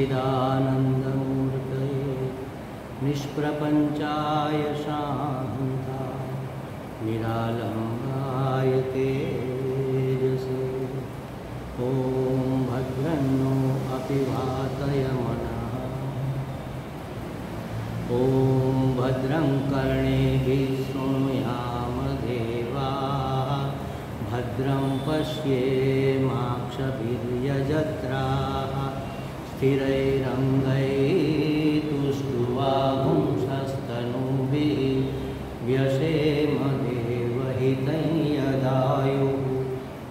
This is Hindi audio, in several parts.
सच्चिदानन्दमूर्तये निष्प्रपञ्चाय शान्ता निरालम्बाय तेजसे। ॐ भद्रन्नो अपि वातय मनः। ॐ भद्रं कर्णेभिः शृणुयाम देवाः। भद्रं पश्येमाक्षभिर्यजत्राः। स्थिरैरङ्गैस्तुष्ट्वागुंसस्तनूभिः व्यसेम देवहितं यदायुः।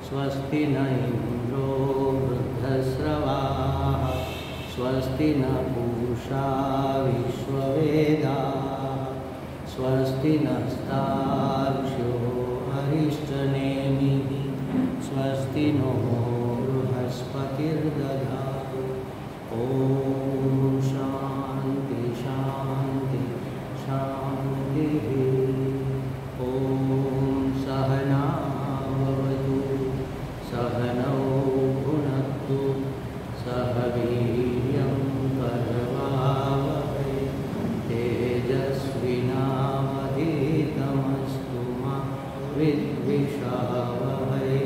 स्वस्ति न इन्द्रो वृद्धश्रवाः। स्वस्ति न पूषा विश्ववेदाः। स्वस्ति नस्तार्क्ष्यो अरिष्टनेमिः। स्वस्ति नो बृहस्पतिर्दधातु। ॐ शान्ति शान्ति शान्तिः। ॐ सहना भवतु सहनौ भुनक्तु सह वीर्यं करवावहै तेजस्विनावधीतमस्तु मा विद्विषावहै।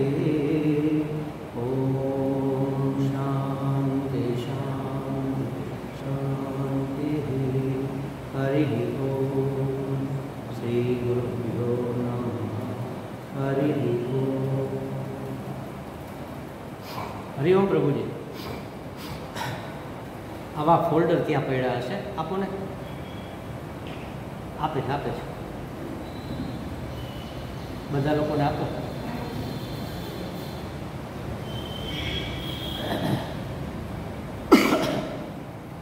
ॐ शान्ति शान्ति शान्तिः। हरिः ॐ श्रीगुरुभ्यो नमः। हरिः ॐ। हरिओम प्रभुजी। आवा फोल्डर क्या पड़ा है आपो ने आपे बधा लोग ने आपो।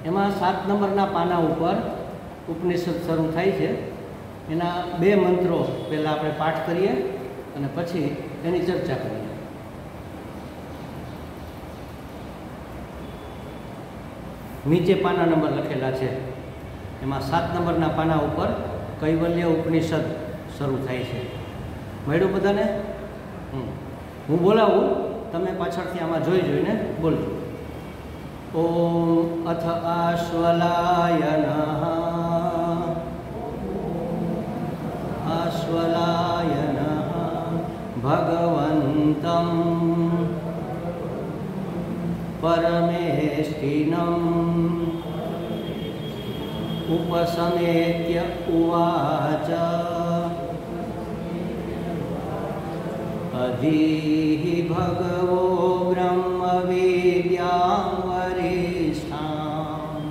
एमां 7 नंबरना पाना पर उपनिषद शुरू थाय छे। एना 2 मंत्रो पहला आपणे पाठ करीए अने पछी एनी चर्चा करीए। नीचे पाना नंबर लखेला है। एमां 7 नंबरना पाना पर कैवल्य उपनिषद शुरू थाय छे। मळ्युं बधाने? हूँ बोलावुं तमे पाछळथी आमां जोईने बोलजो। ओम अथ आश्वलायनः। आश्वलायनः भगवन्तं परमेष्ठिनम् उपसमेत्य उवाच अधीहि भगवो ब्रह्मविद्यां वरिष्ठां।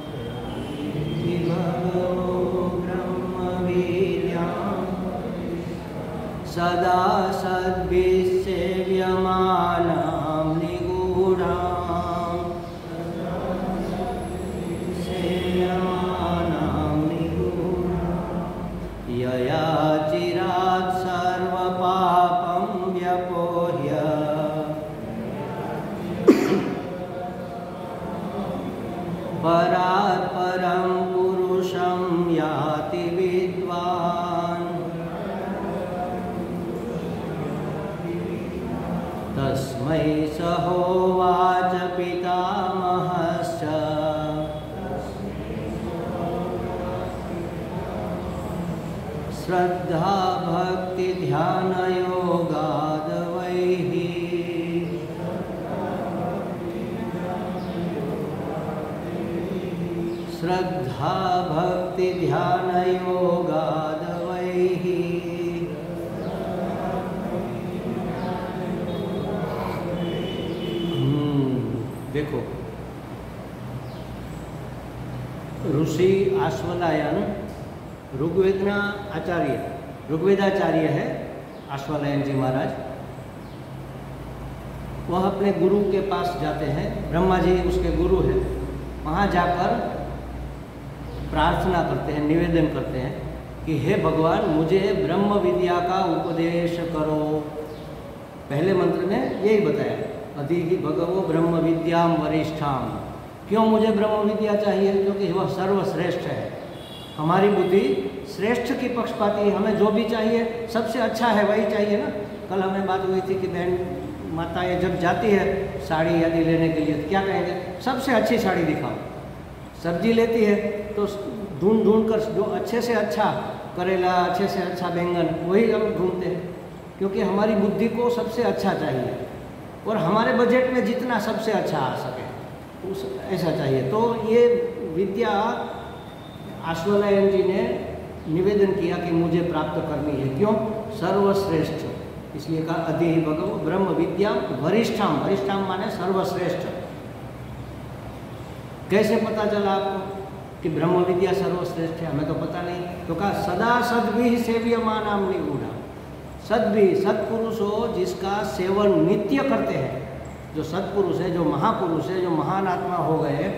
भगवो ब्रह्मविद्यां सदा सद्भिः सेव्यमानां निगूढां। यया चिरात् सर्वपापं व्यपोह्य परात् परं पुरुषं याति विद्वान्। तस्मै स होवाच पितामहश्च श्रद्धा भक्ति ध्यान योगादवैः। श्रद्धा भक्ति ध्यान योगादवैः। देखो ऋषि आश्वलायन ऋग्वेदना आचार्य ऋग्वेदाचार्य है आश्वलायन जी महाराज। वह अपने गुरु के पास जाते हैं। ब्रह्मा जी उसके गुरु हैं। वहाँ जाकर प्रार्थना करते हैं, निवेदन करते हैं कि हे भगवान मुझे ब्रह्म विद्या का उपदेश करो। पहले मंत्र में यही बताया अधीहि भगवो ब्रह्म विद्याम वरिष्ठाम। क्यों मुझे ब्रह्म विद्या चाहिए? क्योंकि वह सर्वश्रेष्ठ है। हमारी बुद्धि श्रेष्ठ की पक्षपाती। हमें जो भी चाहिए सबसे अच्छा है वही चाहिए ना। कल हमें बात हुई थी कि बहन माताएं जब जाती है साड़ी आदि लेने के लिए तो क्या कहेंगे? सबसे अच्छी साड़ी दिखाओ। सब्जी लेती है तो ढूंढ ढूंढ कर जो अच्छे से अच्छा करेला, अच्छे से अच्छा बैंगन, वही हम ढूंढते हैं, क्योंकि हमारी बुद्धि को सबसे अच्छा चाहिए और हमारे बजट में जितना सबसे अच्छा आ सके उस ऐसा चाहिए। तो ये विद्या आश्वलायन जी ने निवेदन किया कि मुझे प्राप्त करनी है। क्यों? सर्वश्रेष्ठ, इसलिए कहा अधि भगवो ब्रह्म विद्या वरिष्ठम। वरिष्ठम माने सर्वश्रेष्ठ। कैसे पता चला आपको कि ब्रह्म विद्या सर्वश्रेष्ठ है? हमें तो पता नहीं। तो कहा सदा सद्भिः सेव्यमानां निगूढ़ा। सद्भि, सत्पुरुष हो जिसका सेवन नित्य करते हैं, जो सत्पुरुष है, जो महापुरुष है, जो महान आत्मा हो गए,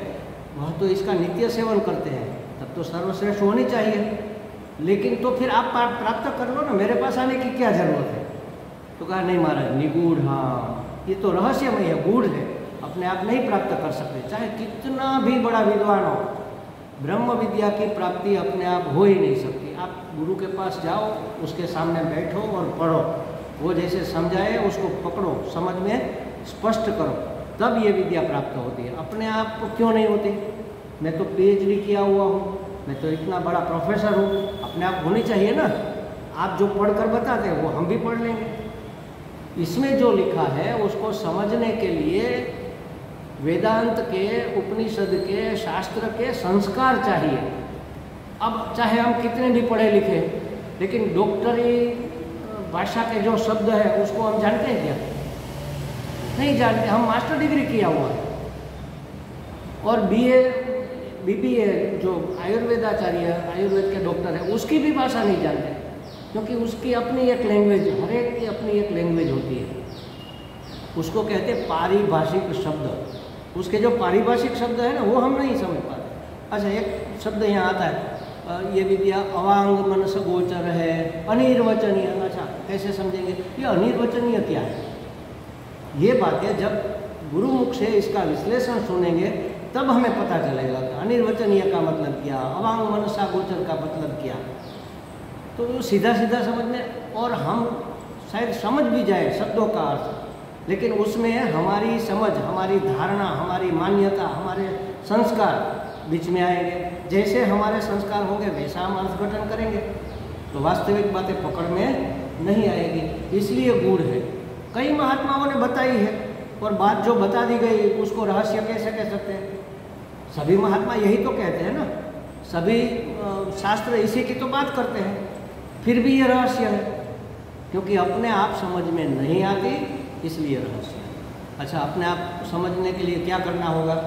वह तो इसका नित्य सेवन करते हैं, तब तो सर्वश्रेष्ठ होनी चाहिए। लेकिन तो फिर आप प्राप्त कर लो ना, मेरे पास आने की क्या जरूरत है? तो कहा नहीं महाराज, निगूढ़, हाँ ये तो रहस्यमय है, गूढ़ है, अपने आप नहीं प्राप्त कर सकते, चाहे कितना भी बड़ा विद्वान हो। ब्रह्म विद्या की प्राप्ति अपने आप हो ही नहीं सकती। आप गुरु के पास जाओ, उसके सामने बैठो और पढ़ो, वो जैसे समझाए उसको पकड़ो, समझ में स्पष्ट करो, तब ये विद्या प्राप्त होती है। अपने आप को क्यों नहीं होती? मैं तो PhD किया हुआ हूँ, मैं तो इतना बड़ा प्रोफेसर हूँ, अपने आप होनी चाहिए ना। आप जो पढ़कर बताते हैं वो हम भी पढ़ लेंगे। इसमें जो लिखा है उसको समझने के लिए वेदांत के, उपनिषद के, शास्त्र के संस्कार चाहिए। अब चाहे हम कितने भी पढ़े लिखे, लेकिन डॉक्टरी भाषा के जो शब्द है उसको हम जानते हैं क्या? नहीं जानते। हम मास्टर डिग्री किया हुआ है और BA BBA जो आयुर्वेदाचार्य, आयुर्वेद के डॉक्टर है, उसकी भी भाषा नहीं जानते, क्योंकि उसकी अपनी एक लैंग्वेज, हर एक की अपनी एक लैंग्वेज होती है। उसको कहते हैं पारिभाषिक शब्द। उसके जो पारिभाषिक शब्द है ना, वो हम नहीं समझ पाते। अच्छा, एक शब्द यहाँ आता है, ये विद्या अवांग मनस गोचर है, अनिर्वचनीय। अच्छा, कैसे समझेंगे ये अनिर्वचनीय क्या है? ये बातें जब गुरुमुख से इसका विश्लेषण सुनेंगे तब हमें पता चलेगा कि अनिर्वचनीय का मतलब क्या, अवांग मनसा गोचर का मतलब क्या। तो सीधा सीधा समझ में, और हम शायद समझ भी जाए शब्दों का अर्थ, लेकिन उसमें हमारी समझ, हमारी धारणा, हमारी मान्यता, हमारे संस्कार बीच में आएंगे। जैसे हमारे संस्कार होंगे वैसा हम अर्थघटन करेंगे, तो वास्तविक बातें पकड़ में नहीं आएगी। इसलिए गूढ़ है। कई महात्माओं ने बताई है, और बात जो बता दी गई उसको रहस्य कैसे कह सकते हैं? सभी महात्मा यही तो कहते हैं ना, सभी शास्त्र इसी की तो बात करते हैं, फिर भी ये रहस्य है, क्योंकि अपने आप समझ में नहीं आती, इसलिए रहस्य है। अच्छा, अपने आप समझने के लिए क्या करना होगा?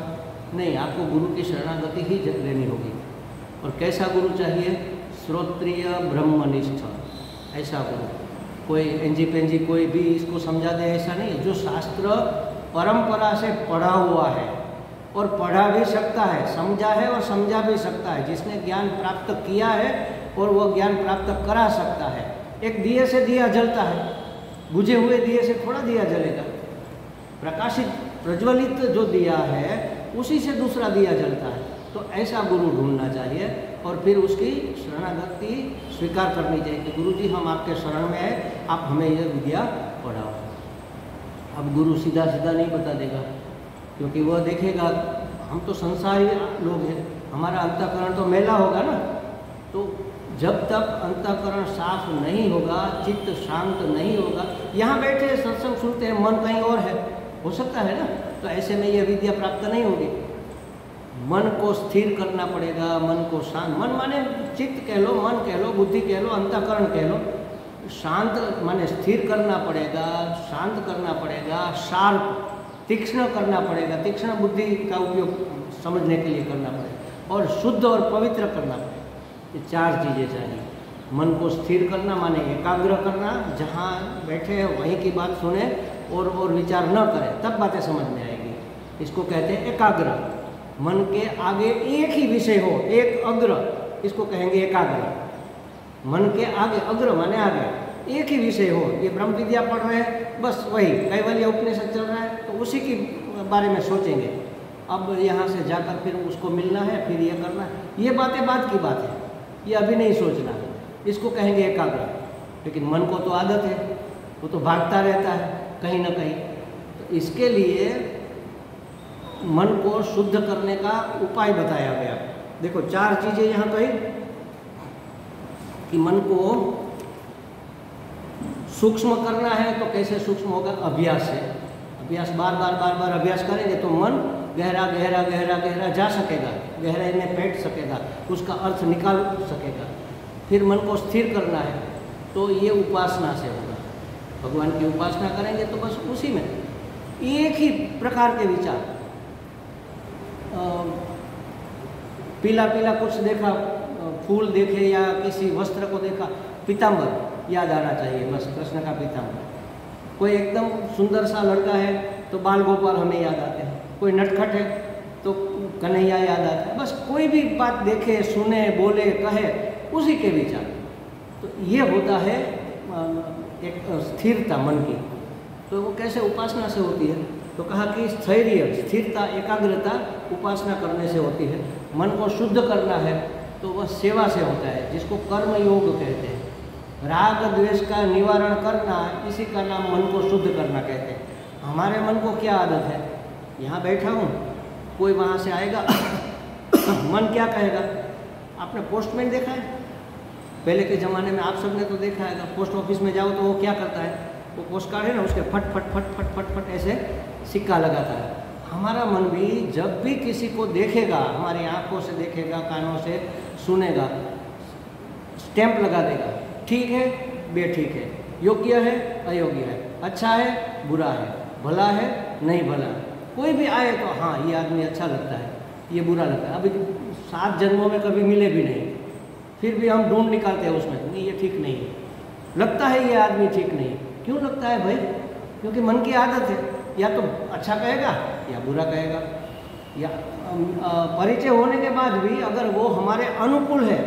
नहीं, आपको गुरु की शरणागति ही लेनी होगी। और कैसा गुरु चाहिए? श्रोत्रिय ब्रह्मनिष्ठ ऐसा गुरु। कोई एंजी पेंजी कोई भी इसको समझा दे ऐसा नहीं, जो शास्त्र परंपरा से पढ़ा हुआ है और पढ़ा भी सकता है, समझा है और समझा भी सकता है, जिसने ज्ञान प्राप्त किया है और वो ज्ञान प्राप्त करा सकता है। एक दिए से दिया जलता है, बुझे हुए दिए से थोड़ा दिया जलेगा। प्रकाशित प्रज्वलित जो दिया है उसी से दूसरा दिया जलता है। तो ऐसा गुरु ढूंढना चाहिए और फिर उसकी शरणागति स्वीकार करनी चाहिए कि गुरु जी हम आपके शरण में हैं, आप हमें यह विद्या पढ़ाओ। अब गुरु सीधा सीधा नहीं बता देगा, क्योंकि वह देखेगा हम तो संसारी लोग हैं, हमारा अंतःकरण तो मैला होगा ना। तो जब तक अंतःकरण साफ नहीं होगा, चित्त शांत नहीं होगा, यहाँ बैठे सत्संग सुनते हैं, मन कहीं और है, हो सकता है ना, तो ऐसे में यह विद्या प्राप्त नहीं होगी। मन को स्थिर करना पड़ेगा, मन को शांत, मन माने चित्त कह लो, मन कह लो, बुद्धि कह लो, अंतःकरण कह लो, शांत माने स्थिर करना पड़ेगा, शांत करना पड़ेगा, शार्प तीक्ष्ण करना पड़ेगा, तीक्ष्ण बुद्धि का उपयोग समझने के लिए करना पड़ेगा, और शुद्ध और पवित्र करना पड़ेगा। ये चार चीज़ें चाहिए। मन को स्थिर करना माने एकाग्र करना, जहाँ बैठे हैं वहीं की बात सुने और विचार न करें, तब बातें समझ में आएगी। इसको कहते हैं एकाग्र। मन के आगे एक ही विषय हो, एक अग्र, इसको कहेंगे एकाग्र। मन के आगे, अग्र माने आगे, एक ही विषय हो। ये ब्रह्म विद्या पढ़ रहे हैं, बस वही कैवल्य उपनिषद चल रहा है तो उसी के बारे में सोचेंगे। अब यहाँ से जाकर फिर उसको मिलना है, फिर ये करना है, ये बातें बाद की बात है, ये अभी नहीं सोचना है, इसको कहेंगे एकाग्र। लेकिन मन को तो आदत है, वो तो भागता रहता है कहीं ना कहीं। तो इसके लिए मन को शुद्ध करने का उपाय बताया गया। देखो 4 चीज़ें यहाँ कही कि मन को सूक्ष्म करना है तो कैसे सूक्ष्म होगा? अभ्यास से। अभ्यास बार बार अभ्यास करेंगे तो मन गहरा गहरा गहरा गहरा जा सकेगा, गहराई में बैठ सकेगा, उसका अर्थ निकाल सकेगा। फिर मन को स्थिर करना है तो ये उपासना से होगा। भगवान की उपासना करेंगे तो बस उसी में एक ही प्रकार के विचार, पीला पीला कुछ देखा, फूल देखे या किसी वस्त्र को देखा, पीताम्बर याद आना चाहिए, बस कृष्ण का पीताम्बर। कोई एकदम सुंदर सा लड़का है तो बाल गोपाल हमें याद आते हैं, कोई नटखट है तो कन्हैया याद आता है। बस कोई भी बात देखे, सुने, बोले, कहे, उसी के विचार। तो ये होता है एक स्थिरता मन की। तो वो कैसे उपासना से होती है? तो कहा कि स्थैर्य, स्थिरता, एकाग्रता उपासना करने से होती है। मन को शुद्ध करना है तो वह सेवा से होता है, जिसको कर्म योग कहते हैं। राग द्वेष का निवारण करना, इसी का नाम मन को शुद्ध करना कहते हैं। हमारे मन को क्या आदत है? यहाँ बैठा हूँ, कोई वहाँ से आएगा मन क्या कहेगा? आपने पोस्टमैन देखा है? पहले के ज़माने में आप सबने तो देखा है, पोस्ट ऑफिस में जाओ तो वो क्या करता है? वो पोस्ट कार्ड है ना, उसके फट फट फट फट फट फट ऐसे सिक्का लगाता है। हमारा मन भी जब भी किसी को देखेगा, हमारी आँखों से देखेगा, कानों से सुनेगा, स्टैंप लगा देगा। ठीक है, बेठीक है, योग्य है, अयोग्य है, अच्छा है, बुरा है, भला है, नहीं भला। कोई भी आए तो हाँ ये आदमी अच्छा लगता है, ये बुरा लगता है। अभी 7 जन्मों में कभी मिले भी नहीं, फिर भी हम ढूंढ निकालते हैं उसमें, नहीं ये ठीक नहीं है, लगता है ये आदमी ठीक नहीं है। क्यों लगता है भाई? क्योंकि मन की आदत है, या तो अच्छा कहेगा या बुरा कहेगा। या परिचय होने के बाद भी अगर वो हमारे अनुकूल है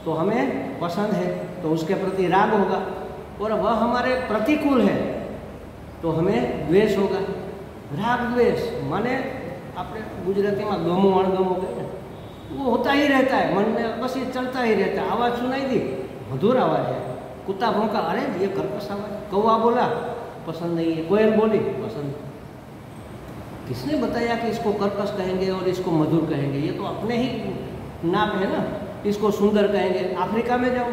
तो हमें पसंद है, तो उसके प्रति राग होगा, और वह हमारे प्रतिकूल है तो हमें द्वेष होगा। राग द्वेष माने अपने गुजराती में गमो अणगमो कहते हैं, वो होता ही रहता है मन में, बस ये चलता ही रहता है। आवाज़ सुनाई दी, मधुर आवाज़ है, कुत्ता भौंका, अरे ये कर्कश आवाज़, कौवा बोला, पसंद नहीं है, कोयल बोली, पसंद। किसने बताया कि इसको कर्कश कहेंगे और इसको मधुर कहेंगे? ये तो अपने ही नाप है ना। इसको सुंदर कहेंगे। अफ्रीका में जाओ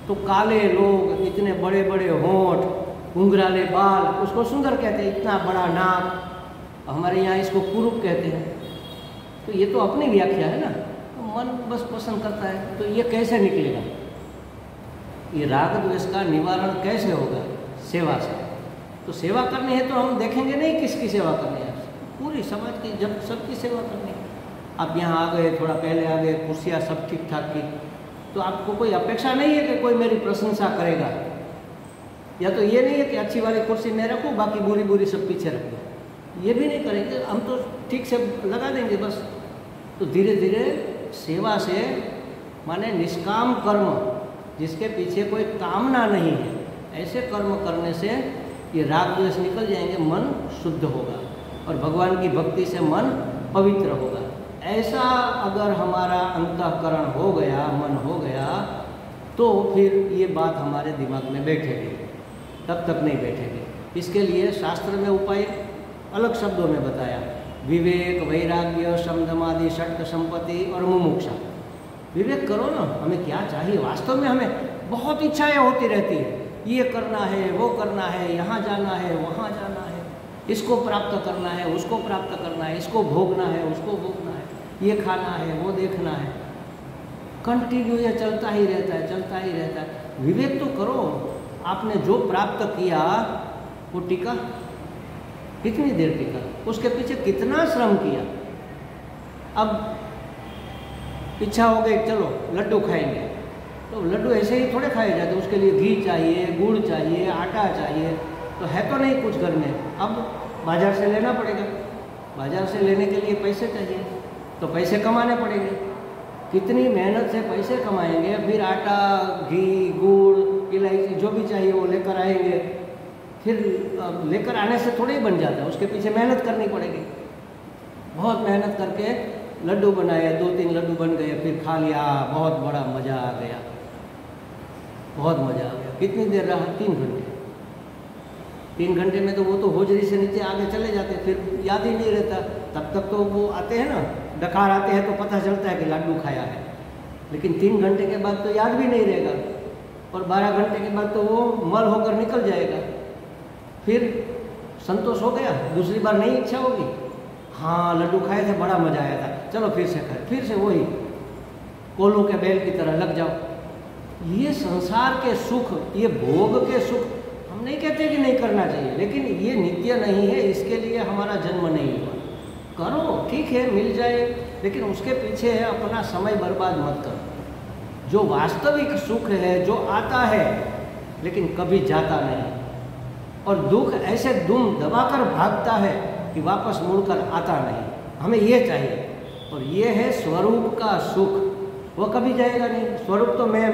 तो काले लोग, इतने बड़े बड़े होंठ, घुंघराले बाल, उसको सुंदर कहते हैं, इतना बड़ा नाक। हमारे यहाँ इसको कुरूप कहते हैं। तो ये तो अपनी व्याख्या है ना, तो मन बस पसंद करता है। तो ये कैसे निकलेगा? ये राग द्वेष का निवारण कैसे होगा? सेवा से। तो सेवा करनी है तो हम देखेंगे नहीं किसकी सेवा करनी है, पूरी समाज की, जब सबकी सेवा करनी है। आप यहाँ आ गए, थोड़ा पहले आ गए, कुर्सियाँ सब ठीक ठाक की, तो आपको कोई अपेक्षा नहीं है कि कोई मेरी प्रशंसा करेगा, या तो ये नहीं है कि अच्छी वाली कुर्सी मैं रखूँ, बाकी बुरी बुरी सब पीछे रखूँ। ये भी नहीं करेंगे हम, तो ठीक से लगा देंगे बस। तो धीरे धीरे सेवा से, माने निष्काम कर्म, जिसके पीछे कोई कामना नहीं है, ऐसे कर्म करने से ये राग द्वेष निकल जाएंगे, मन शुद्ध होगा और भगवान की भक्ति से मन पवित्र होगा। ऐसा अगर हमारा अंतःकरण हो गया, मन हो गया, तो फिर ये बात हमारे दिमाग में बैठेगी, तब तक नहीं बैठेगी। इसके लिए शास्त्र में उपाय अलग शब्दों में बताया, विवेक, वैराग्य, शमदमादि, षट् संपत्ति और मुमुक्षा। विवेक करो ना, हमें क्या चाहिए। वास्तव में हमें बहुत इच्छाएं होती रहती है, ये करना है, वो करना है, यहाँ जाना है, वहाँ जाना है, इसको प्राप्त करना है, उसको प्राप्त करना है, इसको भोगना है, उसको भोगना है, ये खाना है, वो देखना है। कंटिन्यू ये चलता ही रहता है, चलता ही रहता है। विवेक तो करो, आपने जो प्राप्त किया वो टिका, कितनी देर टिका, उसके पीछे कितना श्रम किया। अब इच्छा हो गई, चलो लड्डू खाएंगे, तो लड्डू ऐसे ही थोड़े खाए जाते, उसके लिए घी चाहिए, गुड़ चाहिए, आटा चाहिए, तो है तो नहीं कुछ घर में। अब बाज़ार से लेना पड़ेगा, बाज़ार से लेने के लिए पैसे चाहिए, तो पैसे कमाने पड़ेंगे। कितनी मेहनत से पैसे कमाएंगे, फिर आटा, घी, गुड़, इलायची, जो भी चाहिए वो लेकर आएंगे। फिर लेकर आने से थोड़े ही बन जाता है, उसके पीछे मेहनत करनी पड़ेगी। बहुत मेहनत करके लड्डू बनाए, 2-3 लड्डू बन गए, फिर खा लिया, बहुत बड़ा मज़ा आ गया, बहुत मज़ा आ गया। कितनी देर रहा? 3 घंटे। 3 घंटे में तो वो तो होजरी से नीचे आगे चले जाते, फिर याद ही नहीं रहता, तब तक तो वो आते हैं ना, डकार आते हैं तो पता चलता है कि लड्डू खाया है, लेकिन 3 घंटे के बाद तो याद भी नहीं रहेगा, और 12 घंटे के बाद तो वो मल होकर निकल जाएगा। फिर संतोष हो गया, दूसरी बार नहीं इच्छा होगी, हाँ लड्डू खाए थे, बड़ा मजा आया था, चलो फिर से खाए, फिर से वही कोल्हू के बैल की तरह लग जाओ। ये संसार के सुख, ये भोग के सुख, हम नहीं कहते कि नहीं करना चाहिए, लेकिन ये नित्य नहीं है, इसके लिए हमारा जन्म नहीं हुआ। करो, ठीक है, मिल जाए, लेकिन उसके पीछे अपना समय बर्बाद मत करो। जो वास्तविक सुख है, जो आता है लेकिन कभी जाता नहीं, और दुख ऐसे दुम दबाकर भागता है कि वापस मुड़कर आता नहीं। हमें ये चाहिए, और ये है स्वरूप का सुख, वो कभी जाएगा नहीं। स्वरूप तो मैं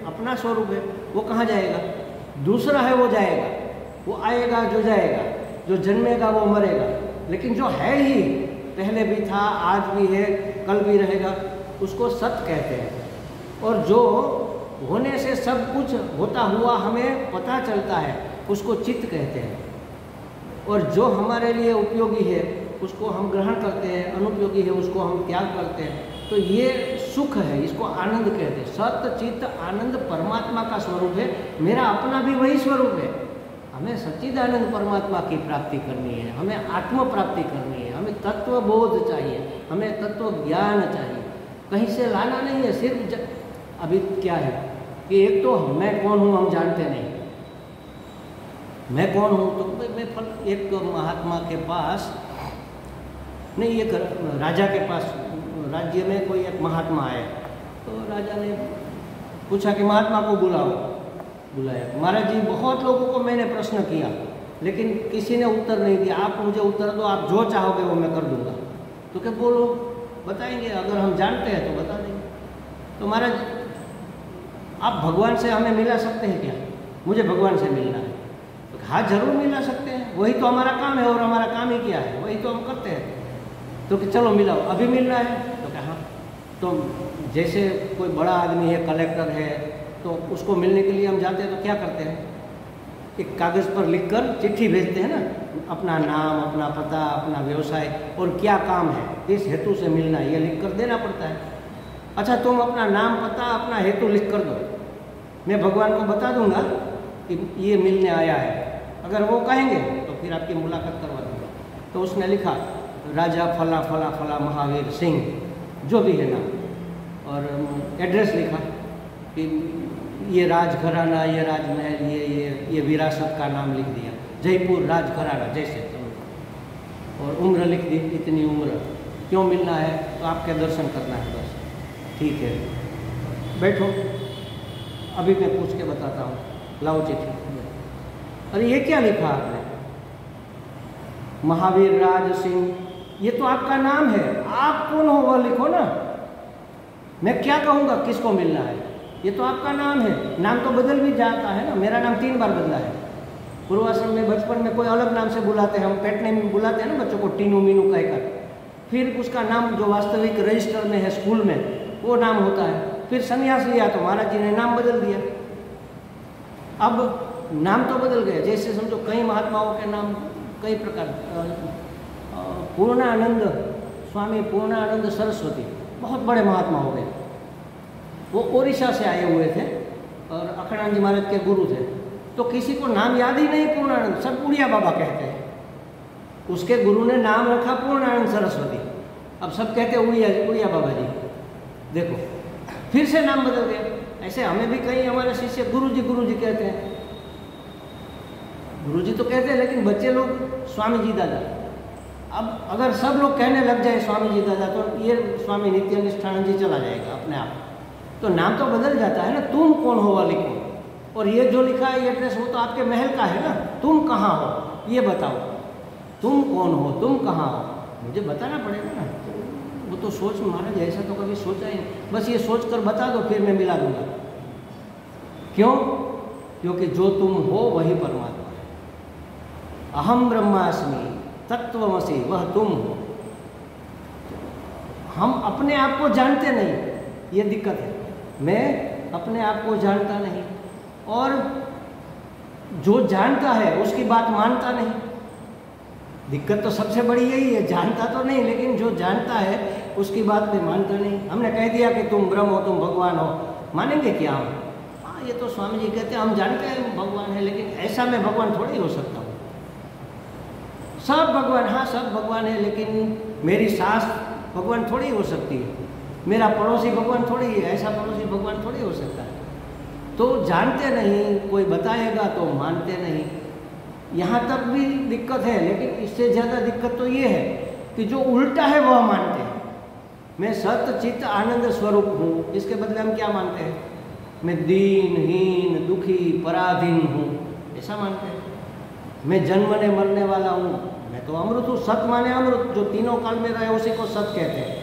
अपना स्वरूप है, वो कहाँ जाएगा? दूसरा है वो जाएगा, वो आएगा जो जाएगा, जो जन्मेगा वो मरेगा, लेकिन जो है ही, पहले भी था, आज भी है, कल भी रहेगा, उसको सत्य कहते हैं। और जो होने से सब कुछ होता हुआ हमें पता चलता है, उसको चित्त कहते हैं। और जो हमारे लिए उपयोगी है उसको हम ग्रहण करते हैं, अनुपयोगी है उसको हम त्याग करते हैं, तो ये सुख है, इसको आनंद कहते हैं। सत्य चित्त आनंद परमात्मा का स्वरूप है, मेरा अपना भी वही स्वरूप है। हमें सच्चिदानंद परमात्मा की प्राप्ति करनी है, हमें आत्म प्राप्ति करनी है, हमें तत्व बोध चाहिए, हमें तत्व ज्ञान चाहिए, कहीं से लाना नहीं है। सिर्फ अभी क्या है कि एक तो मैं कौन हूँ हम जानते नहीं, मैं कौन हूँ, तो मैं एक महात्मा के पास नहीं, एक राजा के पास, राज्य में कोई एक महात्मा आए, तो राजा ने पूछा कि महात्मा को बुलाया। महाराज जी, बहुत लोगों को मैंने प्रश्न किया, लेकिन किसी ने उत्तर नहीं दिया, आप मुझे उत्तर दो, आप जो चाहोगे वो मैं कर दूंगा। तो क्या बोलो, बताएंगे, अगर हम जानते हैं तो बता देंगे। तो महाराज, आप भगवान से हमें मिला सकते हैं क्या? मुझे भगवान से मिलना है। तो हाँ, जरूर मिला सकते हैं, वही तो हमारा काम है, और हमारा काम ही क्या है, वही तो हम करते हैं। तो कि चलो मिलाओ, अभी मिलना है? तो कहा, तो जैसे कोई बड़ा आदमी है, कलेक्टर है, तो उसको मिलने के लिए हम जाते हैं तो क्या करते हैं, एक कागज़ पर लिखकर चिट्ठी भेजते हैं ना, अपना नाम, अपना पता, अपना व्यवसाय और क्या काम है, किस हेतु से मिलना है, ये लिख कर देना पड़ता है। अच्छा, तुम अपना नाम, पता, अपना हेतु लिख कर दो, मैं भगवान को बता दूंगा कि ये मिलने आया है। अगर वो कहेंगे तो फिर आपकी मुलाकात करवा दूंगा। तो उसने लिखा, राजा फला फला फला महावीर सिंह, जो भी है नाम, और एड्रेस लिखा कि ये राजघराना, ये राजमहल, ये विरासत का नाम लिख दिया, जयपुर राजघराना जैसे, और उम्र लिख दी, इतनी उम्र, क्यों मिलना है, तो आपके दर्शन करना है बस। ठीक है, बैठो, अभी मैं पूछ के बताता हूँ, लाओ चिट्ठी। अरे ये क्या लिखा आपने? महावीर राज सिंह, ये तो आपका नाम है, आप कौन हो वह लिखो ना, मैं क्या कहूँगा किसको मिलना है, ये तो आपका नाम है। नाम तो बदल भी जाता है ना, मेरा नाम 3 बार बदला है। पूर्वाश्रम में बचपन में कोई अलग नाम से बुलाते हैं, हम पेट नेम बुलाते हैं ना बच्चों को, टीनू मीनू कहकर, फिर उसका नाम जो वास्तविक रजिस्टर में है स्कूल में, वो नाम होता है। फिर संन्यास लिया तो महाराज जी ने नाम बदल दिया। अब नाम तो बदल गए, जैसे समझो कई महात्माओं के नाम कई प्रकार, पूर्णानंद स्वामी पूर्णानंद सरस्वती, बहुत बड़े महात्मा हो गए, वो ओडिशा से आए हुए थे और अखंडानंद जी महाराज के गुरु थे। तो किसी को नाम याद ही नहीं पूर्णानंद, सब उड़िया बाबा कहते हैं। उसके गुरु ने नाम रखा पूर्णानंद सरस्वती, अब सब कहते हैं उड़िया बाबा जी। देखो, फिर से नाम बदल गया। ऐसे हमें भी कई हमारे शिष्य गुरु जी कहते हैं, गुरु जी तो कहते हैं, लेकिन बच्चे लोग स्वामी जी दादा। अब अगर सब लोग कहने लग जाए स्वामी जी दादा, तो ये स्वामी नित्यानंद जी चला जाएगा अपने आप। तो नाम तो बदल जाता है ना, तुम कौन हो वह लिखो। और ये जो लिखा है ये एड्रेस, वो तो आपके महल का है ना, तुम कहाँ हो ये बताओ, तुम कौन हो, तुम कहाँ हो, मुझे बताना पड़ेगा ना। वो तो सोच, महाराज ऐसा तो कभी सोचा ही नहीं, बस ये सोच कर बता दो, फिर मैं मिला दूंगा। क्यों? क्योंकि जो तुम हो वही परमात्मा है। अहम ब्रह्मास्मि तत्वमसि, वह तुम हो। हम अपने आप को जानते नहीं, ये दिक्कत है। मैं अपने आप को जानता नहीं, और जो जानता है उसकी बात मानता नहीं। दिक्कत तो सबसे बड़ी यही है, जानता तो नहीं, लेकिन जो जानता है उसकी बात में मानता नहीं। हमने कह दिया कि तुम ब्रह्म हो, तुम भगवान हो, मानेंगे क्या हम? हाँ, ये तो स्वामी जी कहते हैं, हम जानते हैं भगवान है, लेकिन ऐसा मैं भगवान थोड़ी हो सकता हूँ। सब भगवान, हाँ सब भगवान है, लेकिन मेरी सास भगवान थोड़ी हो सकती है, मेरा पड़ोसी भगवान थोड़ी है, ऐसा पड़ोसी भगवान थोड़ी हो सकता है। तो जानते नहीं, कोई बताएगा तो मानते नहीं। यहाँ तक भी दिक्कत है, लेकिन इससे ज़्यादा दिक्कत तो ये है कि जो उल्टा है वह मानते हैं। मैं सत्य चित्त आनंद स्वरूप हूँ, इसके बदले हम क्या मानते हैं? मैं दीनहीन दुखी पराधीन हूँ, ऐसा मानते हैं। मैं जन्मने मरने वाला हूँ, मैं तो अमृत हूँ। सत माने अमृत, जो तीनों काल में रहे उसी को सत कहते हैं।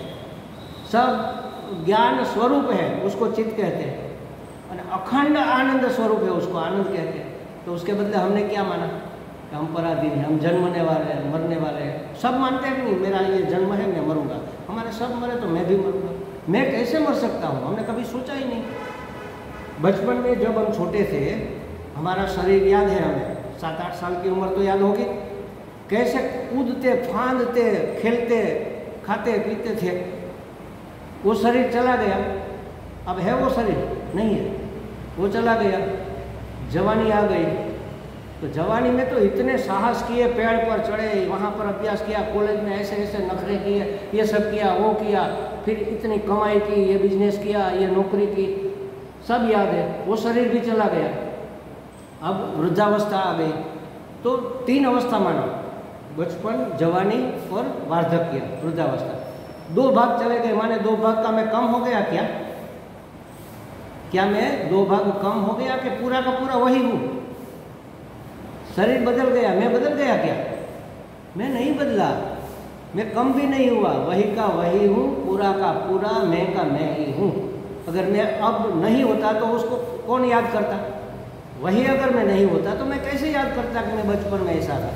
सब ज्ञान स्वरूप है उसको चित्त कहते हैं, और अखंड आनंद स्वरूप है उसको आनंद कहते हैं। तो उसके बदले हमने क्या माना? हम पराधीन हैं, हम जन्मने वाले हैं, मरने वाले हैं। सब मानते हैं कि नहीं, मेरा ये जन्म है, मैं मरूंगा। हमारे सब मरे तो मैं भी मरूंगा। मैं कैसे मर सकता हूँ? हमने कभी सोचा ही नहीं। बचपन में जब हम छोटे थे, हमारा शरीर याद है हमें, 7-8 साल की उम्र तो याद होगी, कैसे कूदते फांदते खेलते खाते पीते थे। वो शरीर चला गया, अब है वो शरीर? नहीं है, वो चला गया। जवानी आ गई, तो जवानी में तो इतने साहस किए, पेड़ पर चढ़े, वहाँ पर अभ्यास किया, कॉलेज में ऐसे ऐसे नखरे किए, ये सब किया, वो किया, फिर इतनी कमाई की, ये बिजनेस किया, ये नौकरी की, सब याद है। वो शरीर भी चला गया। अब वृद्धावस्था आ गई, तो 3 अवस्था मानो, बचपन, जवानी और वार्धक्य, वृद्धावस्था। 2 भाग चले गए, माने 2 भाग का मैं कम हो गया क्या? क्या मैं 2 भाग कम हो गया कि पूरा का पूरा वही हूँ? शरीर बदल गया, मैं बदल गया क्या? मैं नहीं बदला, मैं कम भी नहीं हुआ, वही का वही हूँ, पूरा का पूरा मैं का मैं ही हूँ। अगर मैं अब नहीं होता तो उसको कौन याद करता? वही अगर मैं नहीं होता तो मैं कैसे याद करता कि मैं बचपन में ऐसा था?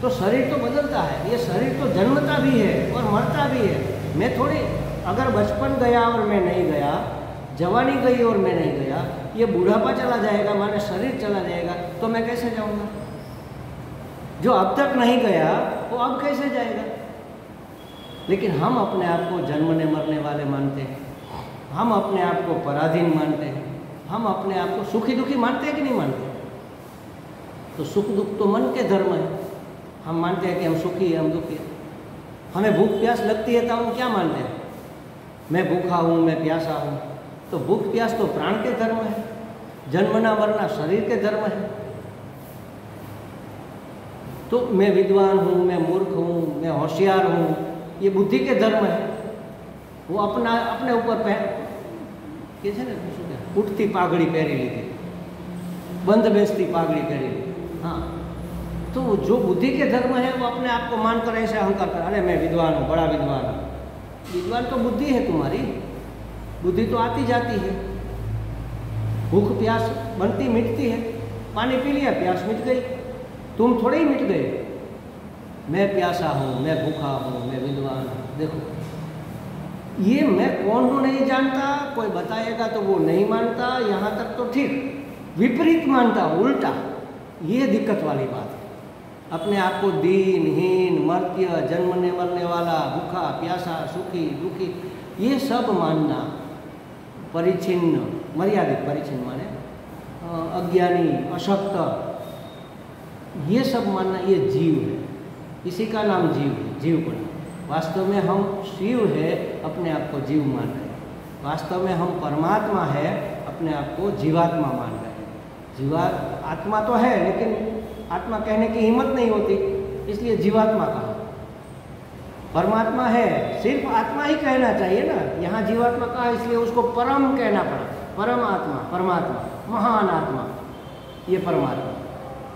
तो शरीर तो बदलता है, ये शरीर तो जन्मता भी है और मरता भी है। मैं थोड़ी, अगर बचपन गया और मैं नहीं गया, जवानी गई और मैं नहीं गया, ये बुढ़ापा चला जाएगा, माने शरीर चला जाएगा, तो मैं कैसे जाऊंगा? जो अब तक नहीं गया वो अब कैसे जाएगा? लेकिन हम अपने आप को जन्मने मरने वाले मानते हैं, हम अपने आप को पराधीन मानते हैं, हम अपने आप को सुखी दुखी मानते हैं कि नहीं मानते? तो सुख दुख तो मन के धर्म है। हम मानते हैं कि हम सुखी हैं, हम दुखी हैं। हमें भूख प्यास लगती है तो हम क्या मानते हैं? मैं भूखा हूँ, मैं प्यासा हूँ। तो भूख प्यास तो प्राण के धर्म है, जन्मना मरना शरीर के धर्म है। तो मैं विद्वान हूँ, मैं मूर्ख हूँ, मैं होशियार हूँ, ये बुद्धि के धर्म है। वो अपने ऊपर के છે ને શું કહે, ઉઠતી પાઘડી પહેરી લીધી, બંધ બેસતી પાઘડી પહેરી લીધી। हाँ, तो जो बुद्धि के धर्म है वो अपने आप को मानकर ऐसे अहंकार कर, अरे मैं विद्वान हूँ, बड़ा विद्वान हूँ। विद्वान तो बुद्धि है तुम्हारी, बुद्धि तो आती जाती है। भूख प्यास बनती मिटती है, पानी पी लिया प्यास मिट गई, तुम थोड़े ही मिट गए। मैं प्यासा हूँ, मैं भूखा हूँ, मैं विद्वान हूँ। देखो, ये मैं कौन हूँ नहीं जानता, कोई बताएगा तो वो नहीं मानता, यहाँ तक तो ठीक, विपरीत मानता, उल्टा, ये दिक्कत वाली बात है। अपने आप को दीनहीन, मर्त्य, जन्मने मरने वाला, भूखा प्यासा, सुखी दुखी, ये सब मानना, परिचिन्न, मर्यादित परिचिन्न माने अज्ञानी, अशक्त, ये सब मानना, ये जीव है। इसी का नाम जीव है, जीवपन। वास्तव में हम शिव है, अपने आप को जीव मान रहे हैं। वास्तव में हम परमात्मा है, अपने आप को जीवात्मा मान रहे हैं। आत्मा तो है, लेकिन आत्मा कहने की हिम्मत नहीं होती, इसलिए जीवात्मा कहा। परमात्मा है, सिर्फ आत्मा ही कहना चाहिए ना, यहाँ जीवात्मा कहा, इसलिए उसको परम कहना पड़ा। परम आत्मा, परमात्मा, महान आत्मा, ये परमात्मा।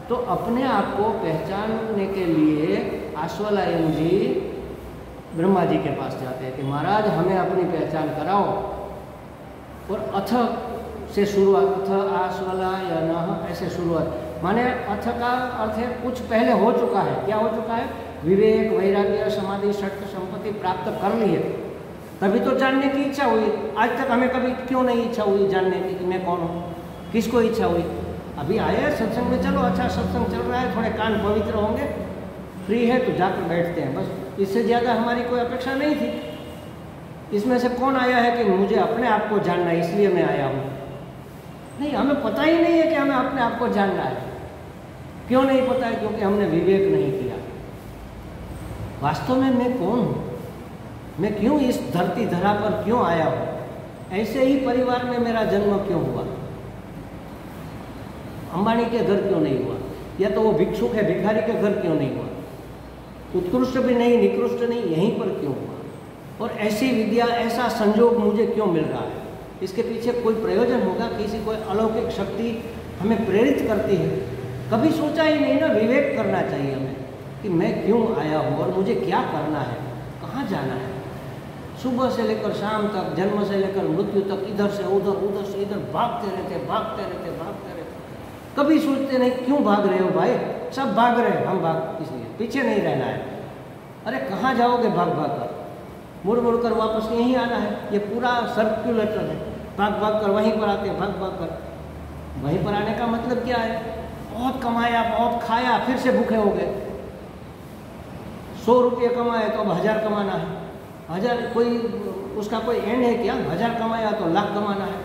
तो अपने आप को पहचानने के लिए आश्वलायन जी ब्रह्मा जी के पास जाते हैं कि महाराज हमें अपनी पहचान कराओ। और अथ से शुरुआत, अथ आश्वलायन ऐसे शुरुआत, माने अथ का अर्थ है कुछ पहले हो चुका है। क्या हो चुका है? विवेक, वैराग्य, समाधि, षट् संपत्ति प्राप्त कर ली है, तभी तो जानने की इच्छा हुई। आज तक हमें कभी क्यों नहीं इच्छा हुई जानने की कि मैं कौन हूँ? किसको इच्छा हुई? अभी आए सत्संग में, चलो अच्छा सत्संग चल रहा है, थोड़े कान पवित्र होंगे, फ्री है तो जाकर बैठते हैं, बस इससे ज़्यादा हमारी कोई अपेक्षा नहीं थी। इसमें से कौन आया है कि मुझे अपने आप को जानना है इसलिए मैं आया हूँ? नहीं, हमें पता ही नहीं है कि हमें अपने आप को जानना है। क्यों नहीं पता है? क्योंकि हमने विवेक नहीं किया। वास्तव में मैं कौन हूँ, मैं क्यों इस धरती धरा पर क्यों आया हूँ, ऐसे ही परिवार में मेरा जन्म क्यों हुआ, अंबानी के घर क्यों नहीं हुआ, या तो वो भिक्षुक है भिखारी के घर क्यों नहीं हुआ, उत्कृष्ट भी नहीं निकृष्ट नहीं, यहीं पर क्यों हुआ, और ऐसी विद्या ऐसा संजोग मुझे क्यों मिल रहा है? इसके पीछे कोई प्रयोजन होगा, किसी कोई अलौकिक शक्ति हमें प्रेरित करती है। कभी सोचा ही नहीं ना, विवेक करना चाहिए हमें कि मैं क्यों आया हूँ और मुझे क्या करना है, कहाँ जाना है। सुबह से लेकर शाम तक, जन्म से लेकर मृत्यु तक, इधर से इधर भागते रहते। कभी सोचते नहीं क्यों भाग रहे हो भाई, सब भाग रहे हैं, हम भाग इसलिए पीछे नहीं रहना है। अरे कहाँ जाओगे भाग कर, मुड़ कर वापस यहीं आना है। ये पूरा सर्कुलेटर है, भाग कर वहीं पर आते हैं, भाग कर वहीं पर आने का मतलब क्या है? बहुत कमाया, बहुत खाया, फिर से भूखे हो गए। 100 रुपये कमाए तो अब 1000 कमाना है। 1000 कोई उसका कोई एंड है क्या? 1000 कमाया तो लाख कमाना है,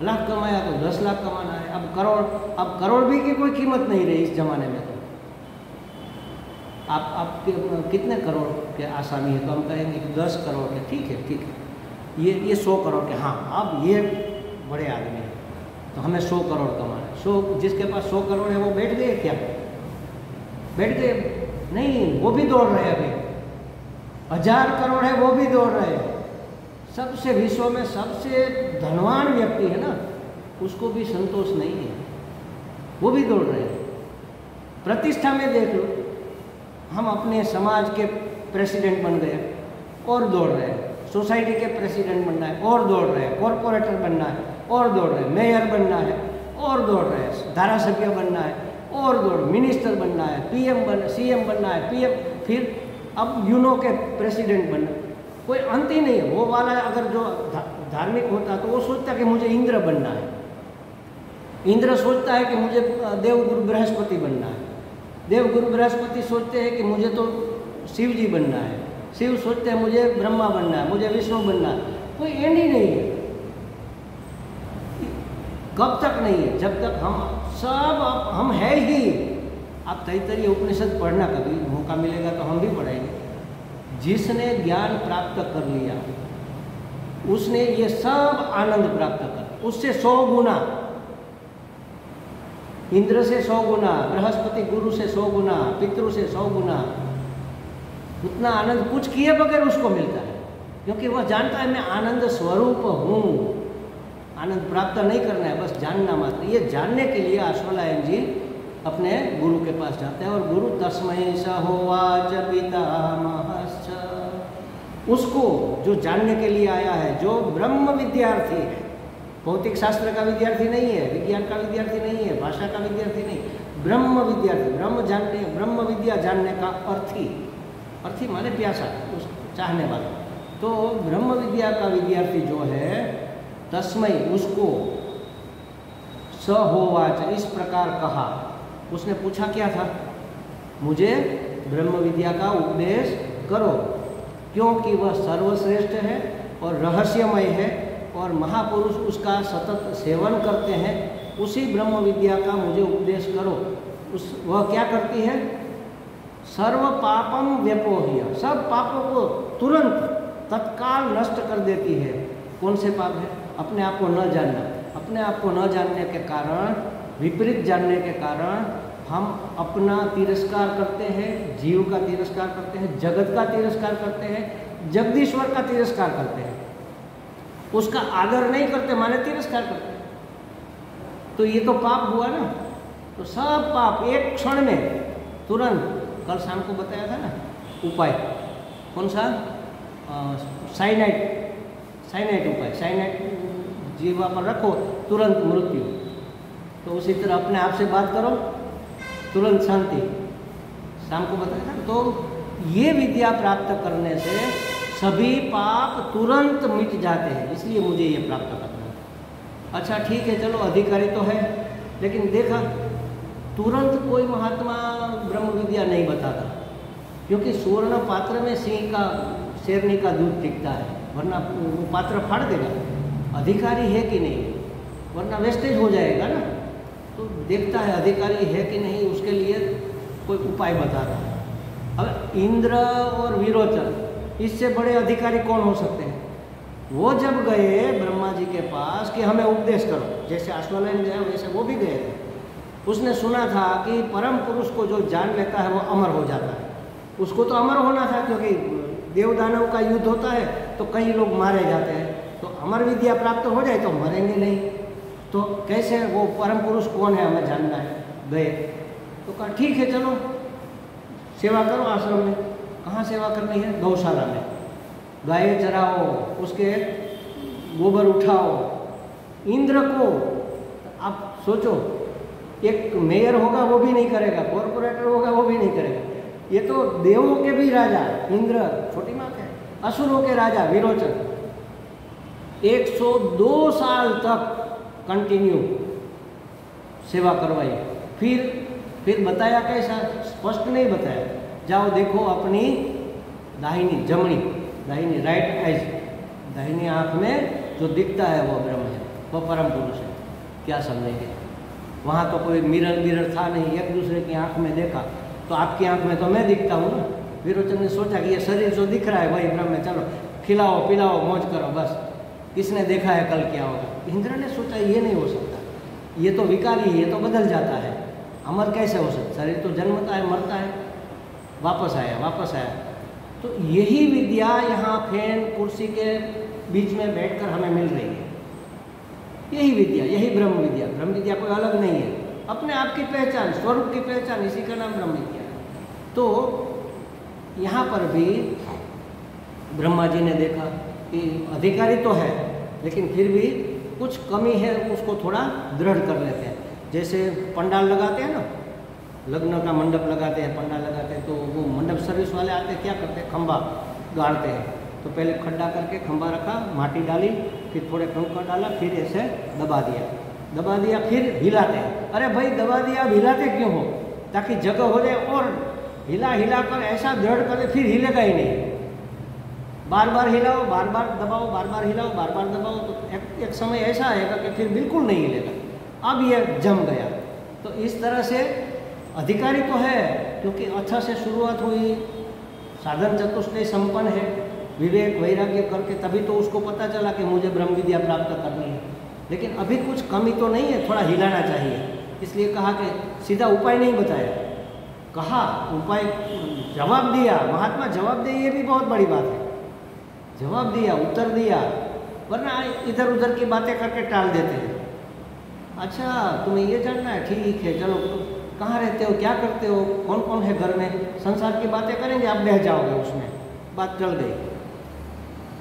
लाख कमाया तो 10 लाख कमाना है, अब करोड़ भी की कोई कीमत नहीं रही इस जमाने में। तो आप कितने करोड़ के आसामी है? तो हम कहेंगे कि 10 करोड़ के, ठीक है, ये 100 करोड़ के, हाँ अब ये बड़े आदमी हैं तो हमें 100 करोड़ कमाना है। 100 जिसके पास 100 करोड़ है वो बैठ गए क्या? बैठ गए नहीं, वो भी दौड़ रहे हैं। अभी 1000 करोड़ है वो भी दौड़ रहे हैं। सबसे विश्व में सबसे धनवान व्यक्ति है ना, उसको भी संतोष नहीं है, वो भी दौड़ रहे हैं। प्रतिष्ठा में देख लो, हम अपने समाज के प्रेसिडेंट बन गए और दौड़ रहे हैं, सोसाइटी के प्रेसिडेंट बनना है और दौड़ रहे हैं, कॉरपोरेटर बनना है और दौड़ रहे हैं, मेयर बनना है और दौड़ रहे हैं, धारासभ्य बनना है और दौड़, मिनिस्टर बनना है, सीएम बनना है, पीएम, फिर अब यूनो के प्रेसिडेंट बनना, कोई अंत ही नहीं है। वो वाला अगर जो धार्मिक होता तो वो सोचता कि मुझे इंद्र बनना है, इंद्र सोचता है कि मुझे देवगुरु बृहस्पति बनना है, देवगुरु बृहस्पति सोचते हैं कि मुझे तो शिव जी बनना है, शिव सोचते हैं मुझे ब्रह्मा बनना है, मुझे विष्णु बनना है। कोई एंड ही नहीं है। कब तक नहीं है? जब तक हम है ही। आप तैत्तरीय उपनिषद पढ़ना, कभी मौका मिलेगा तो हम भी पढ़ेंगे। जिसने ज्ञान प्राप्त कर लिया उसने ये सब आनंद प्राप्त कर, उससे 100 गुना, इंद्र से 100 गुना, बृहस्पति गुरु से 100 गुना, पितृ से 100 गुना, उतना आनंद कुछ किए बगैर उसको मिलता है, क्योंकि वह जानता है मैं आनंद स्वरूप हूँ। आनंद प्राप्त नहीं करना है, बस जानना मात्र। ये जानने के लिए अश्वलायन जी अपने गुरु के पास जाते हैं, और गुरु तस्मै स होवाच पितामहश्च, उसको जो जानने के लिए आया है, जो ब्रह्म विद्यार्थी है, भौतिक शास्त्र का विद्यार्थी नहीं है, विज्ञान का विद्यार्थी नहीं है, भाषा का विद्यार्थी नहीं, ब्रह्म विद्यार्थी, ब्रह्म विद्या जानने का अर्थी माने प्यासा, उस चाहने वाला। तो ब्रह्म विद्या का विद्यार्थी जो है, तस्मै, उसको स होवाच, इस प्रकार कहा। उसने पूछा क्या था? मुझे ब्रह्म विद्या का उपदेश करो, क्योंकि वह सर्वश्रेष्ठ है और रहस्यमय है और महापुरुष उसका सतत सेवन करते हैं। उसी ब्रह्म विद्या का मुझे उपदेश करो। वह क्या करती है? सर्व पापम व्यपोह्य, सब पापों को तुरंत तत्काल नष्ट कर देती है। कौन से पाप है? अपने आप को न जानना। अपने आप को न जानने के कारण, विपरीत जानने के कारण हम अपना तिरस्कार करते हैं, जीव का तिरस्कार करते हैं, जगत का तिरस्कार करते हैं, जगदीश्वर का तिरस्कार करते हैं, उसका आदर नहीं करते, माने तिरस्कार करते हैं। तो ये तो पाप हुआ ना। तो सब पाप एक क्षण में तुरंत, कल शाम को बताया था ना उपाय, कौन सा? साइनाइट उपाय। साइनाइट जीवा पर रखो, तुरंत मृत्यु। तो उसी तरह अपने आप से बात करो, तुरंत शांति। शाम को बताया था। तो ये विद्या प्राप्त करने से सभी पाप तुरंत मिट जाते हैं, इसलिए मुझे ये प्राप्त करना है। अच्छा ठीक है, चलो अधिकारी तो है, लेकिन देखा तुरंत कोई महात्मा ब्रह्म विद्या नहीं बताता। क्योंकि सुवर्ण पात्र में सिंह का शेरनी का दूध टिकता है, वरना वो पात्र फाड़ देगा। अधिकारी है कि नहीं, वरना वेस्टेज हो जाएगा ना। तो देखता है अधिकारी है कि नहीं, उसके लिए कोई उपाय बताता है। अब इंद्र और विरोचन, इससे बड़े अधिकारी कौन हो सकते हैं? वो जब गए ब्रह्मा जी के पास कि हमें उपदेश करो, जैसे अश्वलायन गया वैसे वो भी गए थे। उसने सुना था कि परम पुरुष को जो जान लेता है वो अमर हो जाता है। उसको तो अमर होना था, क्योंकि देवदानव का युद्ध होता है तो कई लोग मारे जाते हैं, तो अमर विद्या प्राप्त हो जाए तो मरेंगे नहीं। तो कैसे, वो परम पुरुष कौन है हमें जानना है। गए तो कहा ठीक है चलो सेवा करो आश्रम में। कहाँ सेवा करनी है? गौशाला में। गाय चराओ, उसके गोबर उठाओ। इंद्र को आप सोचो, एक मेयर होगा वो भी नहीं करेगा, कॉर्पोरेटर होगा वो भी नहीं करेगा। ये तो देवों के भी राजा इंद्र, छोटी बात है। असुरों के राजा विरोचन 102 साल तक कंटिन्यू सेवा करवाई। फिर बताया कैसा? स्पष्ट नहीं बताया। जाओ देखो अपनी दाहिनी जमनी, दाहिनी राइट आइज, दाहिनी आँख में जो दिखता है वो ब्रह्म है, वो परम पुरुष है। क्या समझेंगे? वहाँ तो कोई मिरर था नहीं, एक दूसरे की आँख में देखा तो आपकी आँख में तो मैं दिखता हूँ ना। विरोचन ने सोचा कि ये शरीर जो दिख रहा है वही ब्रह्म है, चलो खिलाओ पिलाओ मौज करो बस, किसने देखा है कल क्या होगा। इंद्र ने सोचा ये नहीं हो सकता, ये तो विकारी है, ये तो बदल जाता है, अमर कैसे हो सकता? शरीर तो जन्मता है मरता है, वापस आया। तो यही विद्या यहाँ फैन कुर्सी के बीच में बैठकर हमें मिल रही है। यही विद्या, यही ब्रह्म विद्या। ब्रह्म विद्या कोई अलग नहीं है, अपने आप की पहचान, स्वरूप की पहचान, इसी का नाम ब्रह्म विद्या है। तो यहाँ पर भी ब्रह्मा जी ने देखा कि अधिकारी तो है लेकिन फिर भी कुछ कमी है, उसको थोड़ा दृढ़ कर लेते हैं। जैसे पंडाल लगाते हैं ना, लग्न का मंडप लगाते हैं, पंडाल लगाते हैं, तो वो मंडप सर्विस वाले आते हैं, क्या करते हैं? खंबा गाड़ते हैं। तो पहले खड्डा करके खंबा रखा, माटी डाली, फिर थोड़े कंकड़ डाला, फिर ऐसे दबा दिया, फिर हिलाते हैं। अरे भाई दबा दिया, अब हिलाते क्यों हो? ताकि जगह हो जाए, और हिला कर ऐसा दृढ़ करे फिर हिलेगा ही नहीं। बार बार हिलाओ, बार बार दबाओ, बार बार हिलाओ, बार बार दबाओ, तो एक समय ऐसा आएगा कि फिर बिल्कुल नहीं हिलेगा। अब ये जम गया। तो इस तरह से अधिकारी तो है, क्योंकि अच्छा से शुरुआत हुई, साधन चतुष्टय संपन्न है, विवेक वैराग्य करके तभी तो उसको पता चला कि मुझे ब्रह्म विद्या प्राप्त करनी है। लेकिन अभी कुछ कमी तो नहीं है, थोड़ा हिलाना चाहिए। इसलिए कहा कि सीधा उपाय नहीं बताया, कहा उपाय, जवाब दिया। महात्मा जवाब दे, ये भी बहुत बड़ी बात है। जवाब दिया, उत्तर दिया, वरना इधर उधर की बातें करके टाल देते हैं। अच्छा तुम्हें ये जानना है, ठीक है चलो, कहाँ रहते हो, क्या करते हो, कौन कौन है घर में, संसार की बातें करेंगे, आप बह जाओगे उसमें, बात चल गई।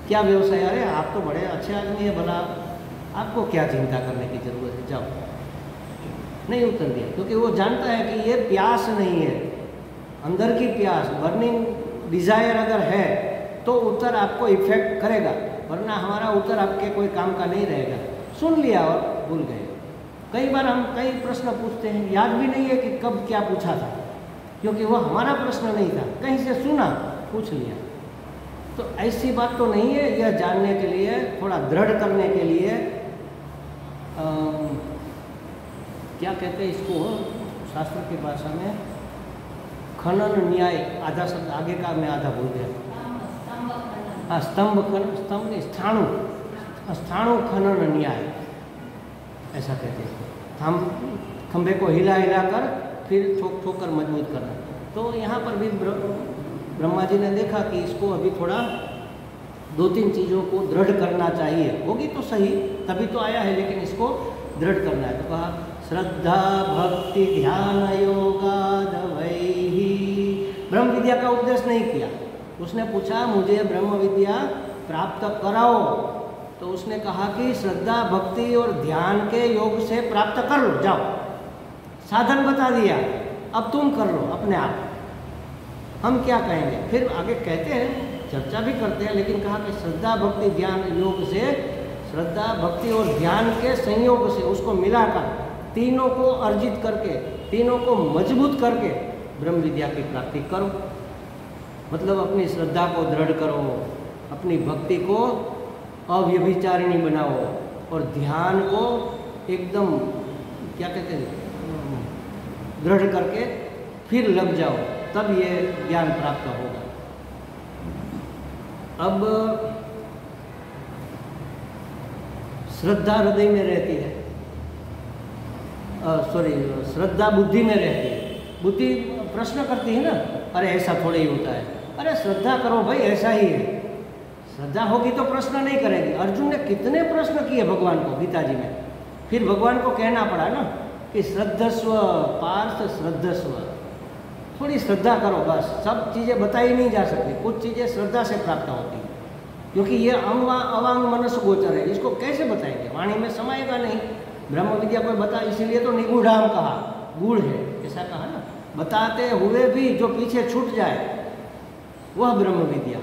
क्या व्यवसाय? अरे आप तो बड़े अच्छे आदमी है, भला आपको क्या चिंता करने की ज़रूरत है, जाओ। नहीं उत्तर दिया, क्योंकि वो जानता है कि ये प्यास नहीं है, अंदर की प्यास, बर्निंग डिज़ायर अगर है तो उत्तर आपको इफेक्ट करेगा, वरना हमारा उत्तर आपके कोई काम का नहीं रहेगा। सुन लिया और भूल गए। कई बार हम कई प्रश्न पूछते हैं, याद भी नहीं है कि कब क्या पूछा था, क्योंकि वो हमारा प्रश्न नहीं था, कहीं से सुना, पूछ लिया। तो ऐसी बात तो नहीं है। यह जानने के लिए, थोड़ा दृढ़ करने के लिए क्या कहते हैं इसको शास्त्र की भाषा में, खनन न्याय, आधा शब्द आगे का मैं आधा भूल गया। हाँ, स्थाणु खनन न्याय ऐसा कहते हैं। खंभे को हिला कर फिर ठोक कर मजबूत करना। तो यहाँ पर भी ब्रह्मा जी ने देखा कि इसको अभी थोड़ा 2-3 चीज़ों को दृढ़ करना चाहिए। होगी तो सही, तभी तो आया है, लेकिन इसको दृढ़ करना है। तो कहा श्रद्धा भक्ति ध्यान योगाद वैहि। ब्रह्म विद्या का उपदेश नहीं किया। उसने पूछा मुझे ब्रह्म विद्या प्राप्त कराओ, तो उसने कहा कि श्रद्धा भक्ति और ध्यान के योग से प्राप्त कर लो, जाओ। साधन बता दिया, अब तुम कर लो अपने आप। हम क्या कहेंगे? फिर आगे कहते हैं, चर्चा भी करते हैं, लेकिन कहा कि श्रद्धा भक्ति ध्यान योग से, श्रद्धा भक्ति और ध्यान के संयोग से, उसको मिलाकर तीनों को अर्जित करके, तीनों को मजबूत करके ब्रह्म विद्या की प्राप्ति करो। मतलब अपनी श्रद्धा को दृढ़ करो, अपनी भक्ति को अव्यभिचारिणी बनाओ और ध्यान को एकदम क्या कहते हैं दृढ़ करके फिर लग जाओ, तब ये ज्ञान प्राप्त होगा। अब श्रद्धा हृदय में रहती है, श्रद्धा बुद्धि में रहती है। बुद्धि प्रश्न करती है ना, अरे ऐसा थोड़ा ही होता है, अरे श्रद्धा करो भाई, ऐसा ही है। श्रद्धा होगी तो प्रश्न नहीं करेगी। अर्जुन ने कितने प्रश्न किए भगवान को गीता जी में, फिर भगवान को कहना पड़ा ना कि श्रद्धस्व पार्थ श्रद्धस्व, थोड़ी श्रद्धा करो बस। सब चीज़ें बताई नहीं जा सकती, कुछ चीज़ें श्रद्धा से प्राप्त होती हैं, क्योंकि ये अवांग मनस गोचर है, इसको कैसे बताएंगे, वाणी में समाएगा नहीं। ब्रह्म विद्या को बता, इसीलिए तो निगूढ़ाम कहा, गूढ़ है ऐसा कहा ना। बताते हुए भी जो पीछे छूट जाए वह ब्रह्म विद्या।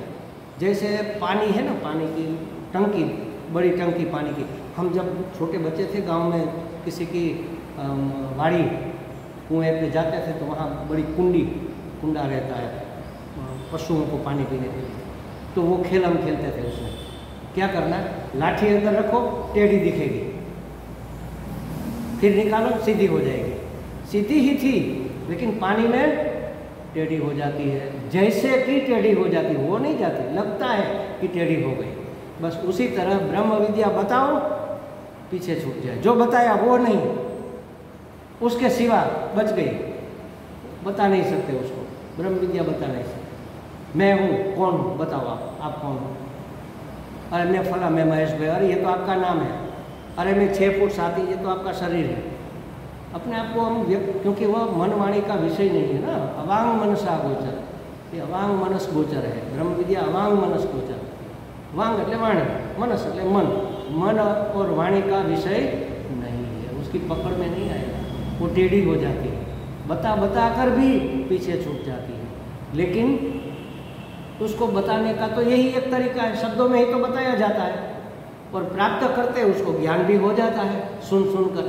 जैसे पानी है ना, पानी की टंकी, बड़ी टंकी पानी की, हम जब छोटे बच्चे थे गांव में किसी की वाड़ी कुएँ पे जाते थे तो वहाँ बड़ी कुंडा रहता है पशुओं को पानी पीने के लिए, तो वो खेल हम खेलते थे। उसमें क्या करना है, लाठी अंदर रखो, टेढ़ी दिखेगी, फिर निकालो सीधी हो जाएगी। सीधी ही थी लेकिन पानी में टेढ़ी हो जाती है, जैसे कि टेढ़ी हो जाती, वो नहीं जाती, लगता है कि टेढ़ी हो गई। बस उसी तरह ब्रह्म विद्या बताओ, पीछे छूट जाए, जो बताया वो नहीं, उसके सिवा बच गई, बता नहीं सकते उसको, ब्रह्म विद्या बता नहीं सकते। मैं हूँ, कौन हूँ, बताओ आप कौन हो? अरे मैं फला, मैं महेश भाई, अरे ये तो आपका नाम है। अरे मैं 6 फुट 7 इंच, ये तो आपका शरीर है। अपने आप को हम क्योंकि वह मन वाणी का विषय नहीं है ना, अवांग मनसा गोचर, ये अवांग मनस गोचर है। ब्रह्म विद्या अवांग मनस गोचर, वांग એટલે वाणी, मनस એટલે मन और वाणी का विषय नहीं है, उसकी पकड़ में नहीं आएगा, वो टेढ़ी हो जाती है, बता कर भी पीछे छूट जाती है। लेकिन उसको बताने का तो यही एक तरीका है, शब्दों में ही तो बताया जाता है, और प्राप्त करते उसको ज्ञान भी हो जाता है सुन कर।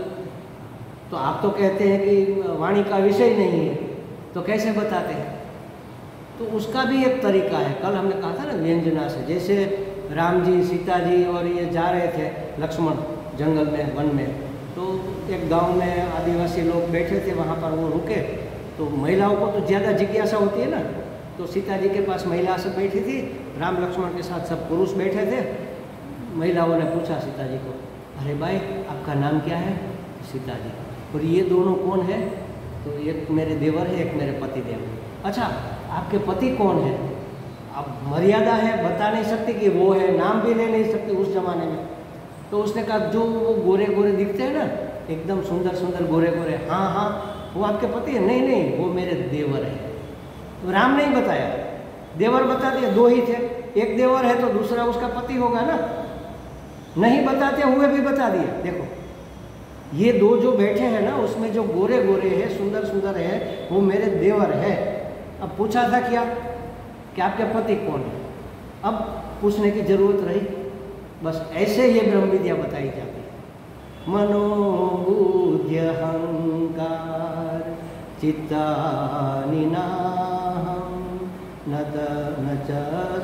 तो आप तो कहते हैं कि वाणी का विषय नहीं है, तो कैसे बताते हैं? तो उसका भी एक तरीका है। कल हमने कहा था ना व्यंजना से, जैसे राम जी, सीता जी और ये जा रहे थे लक्ष्मण जंगल में, वन में, तो एक गांव में आदिवासी लोग बैठे थे, वहाँ पर वो रुके, तो महिलाओं को तो ज़्यादा जिज्ञासा होती है ना, तो सीता जी के पास महिला सब बैठी थी, राम लक्ष्मण के साथ सब पुरुष बैठे थे। महिलाओं ने पूछा सीता जी को, अरे भाई आपका नाम क्या है? सीता जी, और ये दोनों कौन है? तो एक मेरे देवर है, एक मेरे पति देव है। अच्छा, आपके पति कौन है? अब मर्यादा है, बता नहीं सकती कि वो है, नाम भी ले नहीं सकते उस जमाने में। तो उसने कहा जो वो गोरे गोरे दिखते हैं ना, एकदम सुंदर सुंदर गोरे गोरे, हाँ वो आपके पति है? नहीं वो मेरे देवर है। तो राम नहीं बताया, देवर बता दिया, 2 ही थे, एक देवर है तो दूसरा उसका पति होगा ना, नहीं बताते हुए भी बता दिया। देखो ये 2 जो बैठे हैं ना, उसमें जो गोरे गोरे हैं, सुंदर सुंदर है, वो मेरे देवर है। अब पूछा था क्या कि आपके पति कौन है? अब पूछने की जरूरत रही? बस ऐसे ये ब्रह्म विद्या बताई जाती है। मनोबुद्धि अहंकार चित्तानि नाहं न च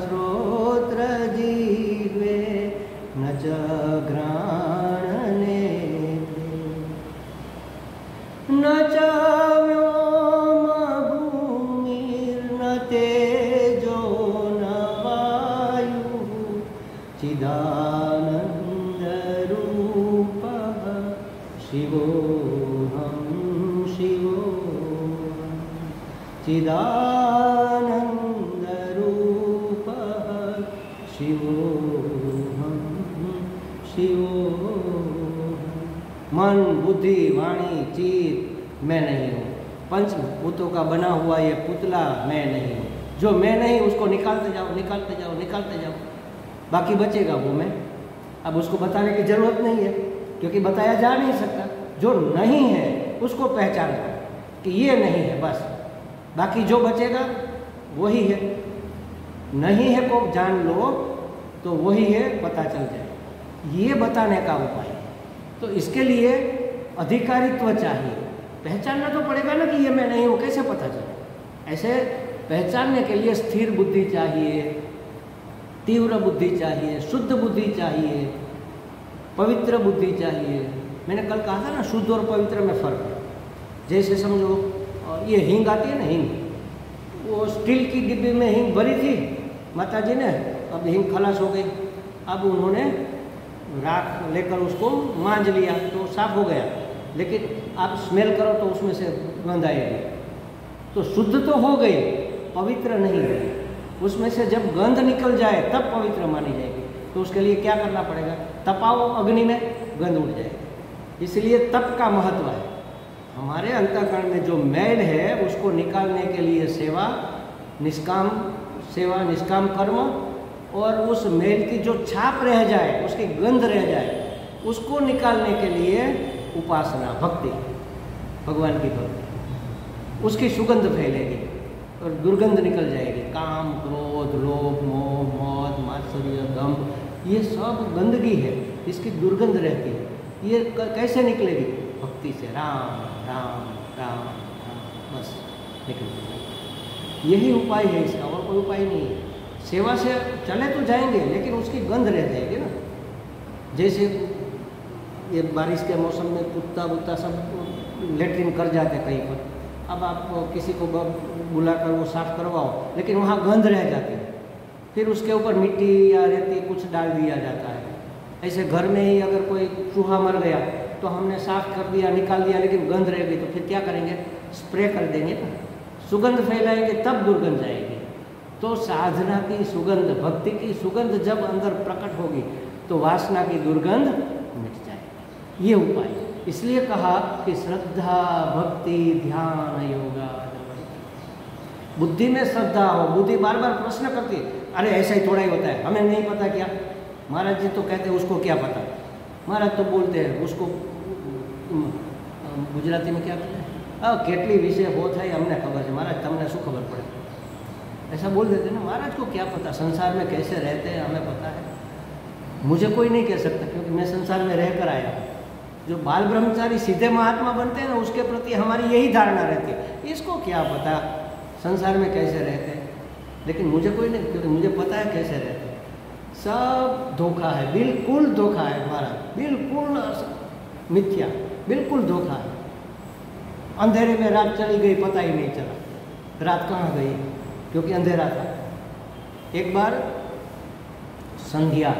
श्रोत्र जिह्वे न च घ्राणनेत्रे न च व्योम भूमिर्न तेजो न वायुः चिदानन्दरूपः शिवोऽहं चिदानन्दरूपः शिवोऽहं मन बुद्धि वाणी चित्त मैं नहीं हूँ। पंचभूतों का बना हुआ ये पुतला मैं नहीं हूँ। जो मैं नहीं उसको निकालते जाओ, बाकी बचेगा वो मैं। अब उसको बताने की जरूरत नहीं है क्योंकि बताया जा नहीं सकता। जो नहीं है उसको पहचान लो कि ये नहीं है, बस बाकी जो बचेगा वही है। नहीं है को जान लो तो वही है, पता चल जाए। ये बताने का उपाय है। तो इसके लिए अधिकारित्व चाहिए, पहचानना तो पड़ेगा ना कि ये मैं नहीं हूँ, कैसे पता चले? ऐसे पहचानने के लिए स्थिर बुद्धि चाहिए, तीव्र बुद्धि चाहिए, शुद्ध बुद्धि चाहिए, पवित्र बुद्धि चाहिए। मैंने कल कहा था ना, शुद्ध और पवित्र में फ़र्क है। जैसे समझो ये हींग आती है ना, हींग, वो स्टील की डिब्बी में हींग भरी थी माता जी ने, अब हींग खलास हो गई। अब उन्होंने राख लेकर उसको मांज लिया तो साफ हो गया, लेकिन आप स्मेल करो तो उसमें से गंध आएगी। तो शुद्ध तो हो गई, पवित्र नहीं है। उसमें से जब गंध निकल जाए तब पवित्र मानी जाएगी। तो उसके लिए क्या करना पड़ेगा? तपाओ अग्नि में, गंध उड़ जाएगी। इसलिए तप का महत्व है। हमारे अंतःकरण में जो मैल है उसको निकालने के लिए सेवा, निष्काम कर्म, और उस मैल की जो छाप रह जाए, उसकी गंध रह जाए, उसको निकालने के लिए उपासना, भक्ति, भगवान की भक्ति, उसकी सुगंध फैलेगी और दुर्गंध निकल जाएगी। काम, क्रोध, लोभ, मोह, मौत, मात्सर्य, दंभ, ये सब गंदगी है, इसकी दुर्गंध रहती है। ये कैसे निकलेगी? भक्ति से। राम राम राम राम, बस निकलेगी। यही उपाय है इसका, और कोई उपाय नहीं है। सेवा से चले तो जाएंगे, लेकिन उसकी गंध रह जाएगी ना। जैसे ये बारिश के मौसम में कुत्ता वुत्ता सब लेटरिन कर जाते हैं कहीं पर, अब आप किसी को बुलाकर वो साफ करवाओ, लेकिन वहाँ गंध रह जाती है, फिर उसके ऊपर मिट्टी या रेती कुछ डाल दिया जाता है। ऐसे घर में ही अगर कोई चूहा मर गया तो हमने साफ कर दिया, निकाल दिया, लेकिन गंध रह गई, तो फिर क्या करेंगे? स्प्रे कर देंगे ना, सुगंध फैलाएंगे, तब दुर्गंध जाएगी। तो साधना की सुगंध, भक्ति की सुगंध जब अंदर प्रकट होगी तो वासना की दुर्गंध मिट जाएगी। ये उपाय है। इसलिए कहा कि श्रद्धा, भक्ति, ध्यान, योगा। बुद्धि में श्रद्धा हो। बुद्धि बार बार प्रश्न करती है, अरे ऐसा ही थोड़ा ही होता है, हमें नहीं पता क्या? महाराज जी तो कहते हैं उसको क्या पता। महाराज तो बोलते हैं उसको गुजराती में क्या कहते हैं, કેટલી વિશે हो થાય અમને ખબર છે, महाराज તમને શું खबर पड़े? ऐसा बोल देते ना, महाराज को क्या पता संसार में कैसे रहते हैं, हमें पता है। मुझे कोई नहीं कह सकता, क्योंकि मैं संसार में रह कर आया हूँ। जो बाल ब्रह्मचारी सीधे महात्मा बनते हैं ना, उसके प्रति हमारी यही धारणा रहती है, इसको क्या पता संसार में कैसे रहते हैं। लेकिन मुझे कोई नहीं, क्योंकि मुझे पता है कैसे रहते हैं। सब धोखा है, बिल्कुल धोखा है महाराज, बिल्कुल मिथ्या, बिल्कुल धोखा है। अंधेरे में रात चली गई, पता ही नहीं चला रात कहाँ गई, क्योंकि अंधेरा था। एक बार संध्या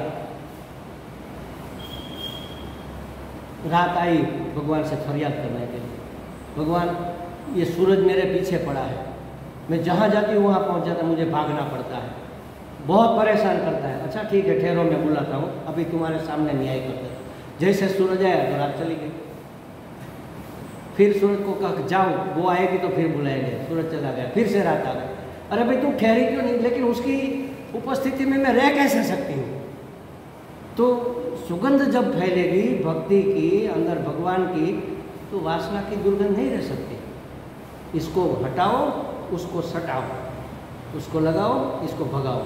रात आई भगवान से फरियाद करने के लिए, भगवान ये सूरज मेरे पीछे पड़ा है, मैं जहाँ जाती हूँ वहाँ पहुँच जाता, मुझे भागना पड़ता है, बहुत परेशान करता है। अच्छा ठीक है, ठहरो मैं बुलाता हूँ, अभी तुम्हारे सामने न्याय करते हैं। जैसे सूरज आया तो रात चली गई। फिर सूरज को कहा जाओ, वो आएगी तो फिर बुलाएंगे, सूरज चला गया, फिर से रात आ गई। अरे भाई तुम ठहरी क्यों नहीं? लेकिन उसकी उपस्थिति में मैं रह कैसे सकती हूँ? तो सुगंध जब फैलेगी भक्ति की, अंदर भगवान की, तो वासना की दुर्गंध नहीं रह सकती। इसको हटाओ, उसको सटाओ, उसको लगाओ, इसको भगाओ,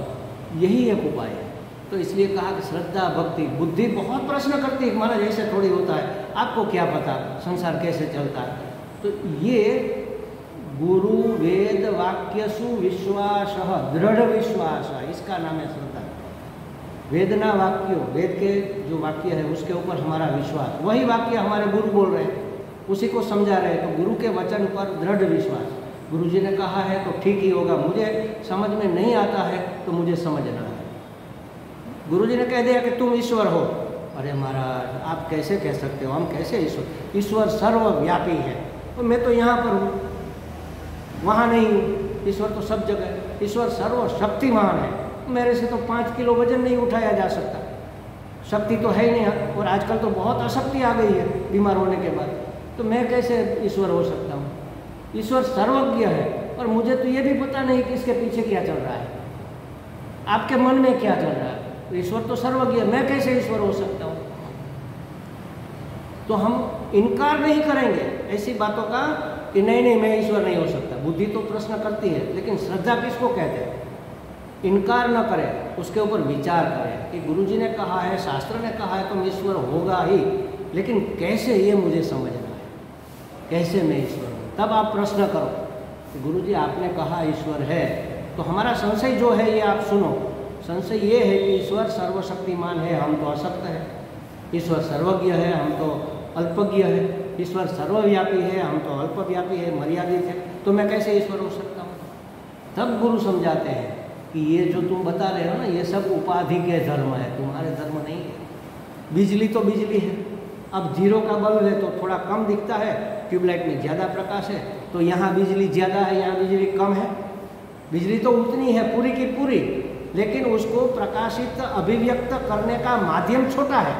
यही एक उपाय है। तो इसलिए कहा कि श्रद्धा, भक्ति। बुद्धि बहुत प्रश्न करती है, महाराज ऐसे थोड़ी होता है, आपको क्या पता संसार कैसे चलता है? तो ये गुरु वेद वाक्यसु विश्वास, दृढ़ विश्वास, इसका नाम है श्रद्धा। वेदना वाक्यों, वेद के जो वाक्य है उसके ऊपर हमारा विश्वास, वही वाक्य हमारे गुरु बोल रहे हैं, उसी को समझा रहे हैं। तो गुरु के वचन पर दृढ़ विश्वास, गुरु जी ने कहा है तो ठीक ही होगा, मुझे समझ में नहीं आता है तो मुझे समझना है। गुरु जी ने कह दिया कि तुम ईश्वर हो, अरे महाराज आप कैसे कह सकते हो, हम कैसे ईश्वर? ईश्वर सर्वव्यापी है, तो मैं तो यहाँ पर हूँ, वहाँ नहीं हूँ। ईश्वर तो सब जगह है, ईश्वर सर्वशक्तिमान है, मेरे से तो 5 किलो वजन नहीं उठाया जा सकता, शक्ति तो है ही नहीं। और आजकल तो बहुत अशक्ति आ गई है बीमार होने के बाद, तो मैं कैसे ईश्वर हो सकता हूँ? ईश्वर सर्वज्ञ है, और मुझे तो ये भी पता नहीं कि इसके पीछे क्या चल रहा है, आपके मन में क्या चल रहा है। तो ईश्वर तो सर्वज्ञ है, मैं कैसे ईश्वर हो सकता हूँ? तो हम इनकार नहीं करेंगे ऐसी बातों का कि नहीं नहीं मैं ईश्वर नहीं हो सकता। बुद्धि तो प्रश्न करती है, लेकिन श्रद्धा किसको कहते हैं? इनकार न करें, उसके ऊपर विचार करें कि गुरुजी ने कहा है, शास्त्र ने कहा है, तो ईश्वर होगा ही, लेकिन कैसे ये मुझे समझना है, कैसे मैं ईश्वर हूँ? तब आप प्रश्न करो, गुरुजी आपने कहा ईश्वर है, तो हमारा संशय जो है ये आप सुनो। संशय ये है कि ईश्वर सर्वशक्तिमान है, हम तो अशक्त हैं। ईश्वर सर्वज्ञ है, हम तो अल्पज्ञ है। ईश्वर सर्वव्यापी है, हम तो अल्पव्यापी है, मर्यादित है। तो मैं कैसे ईश्वर हो सकता हूँ? तब गुरु समझाते हैं कि ये जो तुम बता रहे हो ना, ये सब उपाधि के धर्म है, तुम्हारे धर्म नहीं है। बिजली तो बिजली है। अब जीरो का बल्ब है तो थोड़ा कम दिखता है, ट्यूबलाइट में ज़्यादा प्रकाश है, तो यहाँ बिजली ज़्यादा है, यहाँ बिजली कम है। बिजली तो उतनी है पूरी की पूरी, लेकिन उसको प्रकाशित अभिव्यक्त करने का माध्यम छोटा है,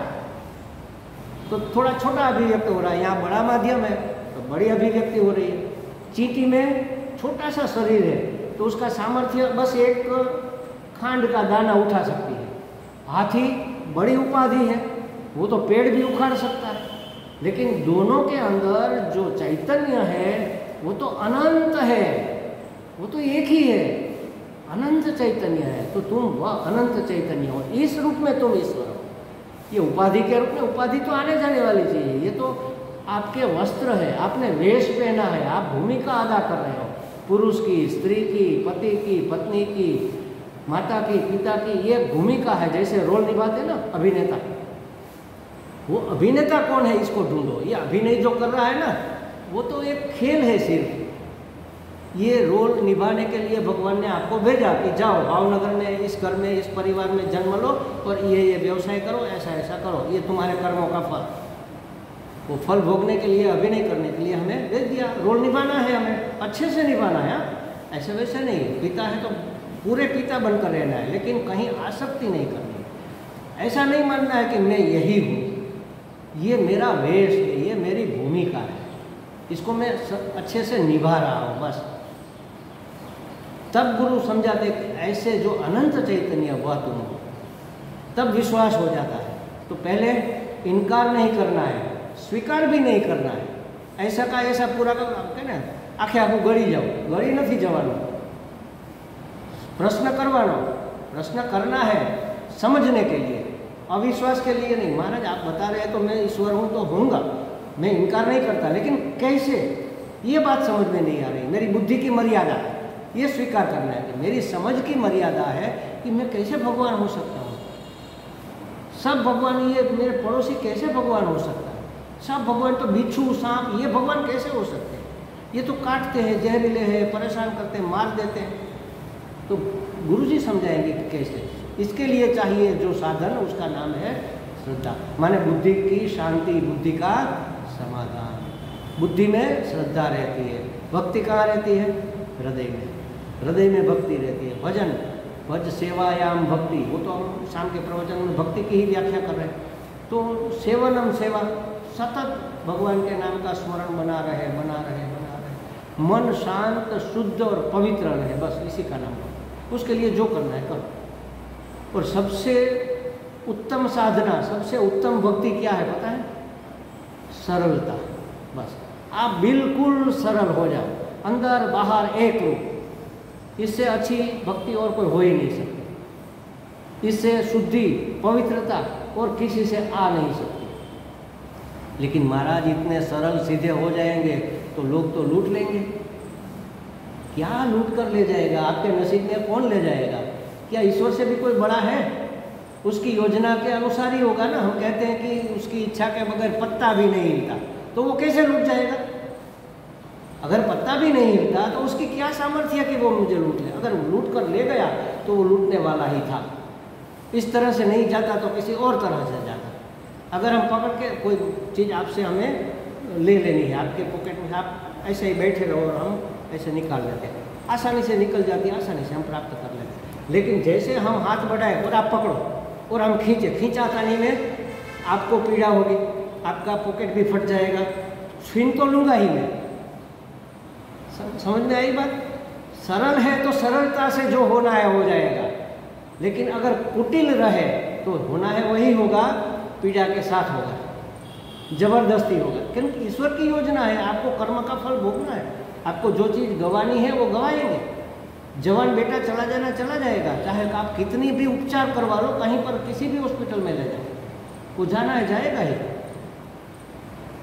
तो थोड़ा छोटा अभिव्यक्त हो रहा है। यहाँ बड़ा माध्यम है तो बड़ी अभिव्यक्ति हो रही है। चींटी में छोटा सा शरीर है तो उसका सामर्थ्य बस एक खांड का दाना उठा सकती है। हाथी बड़ी उपाधि है, वो तो पेड़ भी उखाड़ सकता है। लेकिन दोनों के अंदर जो चैतन्य है वो तो अनंत है, वो तो एक ही है, अनंत चैतन्य है। तो तुम वह अनंत चैतन्य हो, इस रूप में तुम ईश्वर हो। ये उपाधि के रूप में, उपाधि तो आने जाने वाली चीज़ है। ये तो आपके वस्त्र है, आपने वेश पहना है, आप भूमिका अदा कर रहे हो, पुरुष की, स्त्री की, पति की, पत्नी की, माता की, पिता की, ये भूमिका है। जैसे रोल निभाते ना अभिनेता, वो अभिनेता कौन है इसको ढूंढो। ये अभिनय जो कर रहा है ना, वो तो एक खेल है सिर्फ। ये रोल निभाने के लिए भगवान ने आपको भेजा कि जाओ भावनगर में इस घर में इस परिवार में जन्म लो और ये व्यवसाय करो, ऐसा ऐसा करो, ये तुम्हारे कर्मों का फल। वो फल भोगने के लिए, अभिनय करने के लिए हमें भेज दिया। रोल निभाना है, हमें अच्छे से निभाना है, ऐसे वैसे नहीं। पिता है तो पूरे पिता बनकर रहना है, लेकिन कहीं आसक्ति नहीं करनी। ऐसा नहीं मानना है कि मैं यही हूँ, ये मेरा वेश है, ये मेरी भूमिका है, इसको मैं अच्छे से निभा रहा हूँ बस। तब गुरु समझाते कि ऐसे जो अनंत चैतन्य हुआ तुम हो, तब विश्वास हो जाता है। तो पहले इनकार नहीं करना है, स्वीकार भी नहीं करना है। ऐसा का ऐसा पूरा कर आपके ना आखे आखू गળી जाओ, गળી નથી જવાનું। प्रश्न करवानो, प्रश्न करना है समझने के लिए, अविश्वास के लिए नहीं। महाराज आप बता रहे हैं तो मैं ईश्वर हूँ तो होऊंगा, मैं इनकार नहीं करता, लेकिन कैसे, ये बात समझ में नहीं आ रही। मेरी बुद्धि की मर्यादा है, ये स्वीकार करना है कि मेरी समझ की मर्यादा है कि मैं कैसे भगवान हो सकता हूँ। सब भगवान, ये मेरे पड़ोसी कैसे भगवान हो सकता है? सब भगवान तो बिच्छू, सांप, ये भगवान कैसे हो सकते हैं? ये तो काटते हैं, जहरीले हैं, परेशान करते हैं, मार देते हैं। तो गुरुजी समझाएंगे कि कैसे। इसके लिए चाहिए जो साधन, उसका नाम है श्रद्धा, माने बुद्धि की शांति, बुद्धि का समाधान। बुद्धि में श्रद्धा रहती है। भक्ति कहाँ रहती है? हृदय में। हृदय में भक्ति रहती है। भजन, भज सेवायाम भक्ति, वो तो हम शाम के प्रवचन में भक्ति की ही व्याख्या कर रहे हैं। तो सेवनम सेवा, सतत भगवान के नाम का स्मरण बना रहे, बना रहे, बना रहे। मन शांत, शुद्ध और पवित्र रहे, बस इसी का नाम है। उसके लिए जो करना है करो। और सबसे उत्तम साधना, सबसे उत्तम भक्ति क्या है पता है? सरलता। बस आप बिल्कुल सरल हो जाओ, अंदर बाहर एक रूप। इससे अच्छी भक्ति और कोई हो ही नहीं सकती। इससे शुद्धि, पवित्रता और किसी से आ नहीं सकती। लेकिन महाराज इतने सरल सीधे हो जाएंगे तो लोग तो लूट लेंगे। क्या लूट कर ले जाएगा? आपके नसीब में कौन ले जाएगा? क्या ईश्वर से भी कोई बड़ा है? उसकी योजना के अनुसार ही होगा ना। हम कहते हैं कि उसकी इच्छा के बगैर पत्ता भी नहीं हिलता, तो वो कैसे लूट जाएगा? अगर पत्ता भी नहीं हिलता तो उसकी क्या सामर्थ्य है कि वो मुझे लूट ले? अगर लूट कर ले गया तो वो लूटने वाला ही था। इस तरह से नहीं जाता तो किसी और तरह से जाता। अगर हम पकड़ के कोई चीज़ आपसे हमें ले लेनी है, आपके पॉकेट में आप ऐसे ही बैठे रहो और हम ऐसे निकाल लेते हैं, आसानी से निकल जाती है, आसानी से हम प्राप्त कर लेते हैं। लेकिन जैसे हम हाथ बढ़ाए और आप पकड़ो और हम खींचे, खींचातानी में आपको पीड़ा होगी, आपका पॉकेट भी फट जाएगा, छीन तो लूँगा ही मैं। समझ में आई बात? सरल है तो सरलता से जो होना है हो जाएगा। लेकिन अगर कुटिल रहे तो होना है वही होगा, पीड़ा के साथ होगा, जबरदस्ती होगा। क्योंकि ईश्वर की योजना है, आपको कर्म का फल भोगना है। आपको जो चीज़ गंवानी है वो गंवाएंगे। जवान बेटा चला जाना चला जाएगा, चाहे आप कितनी भी उपचार करवा लो, कहीं पर किसी भी हॉस्पिटल में ले जाओ, वो जाना है जाएगा ही।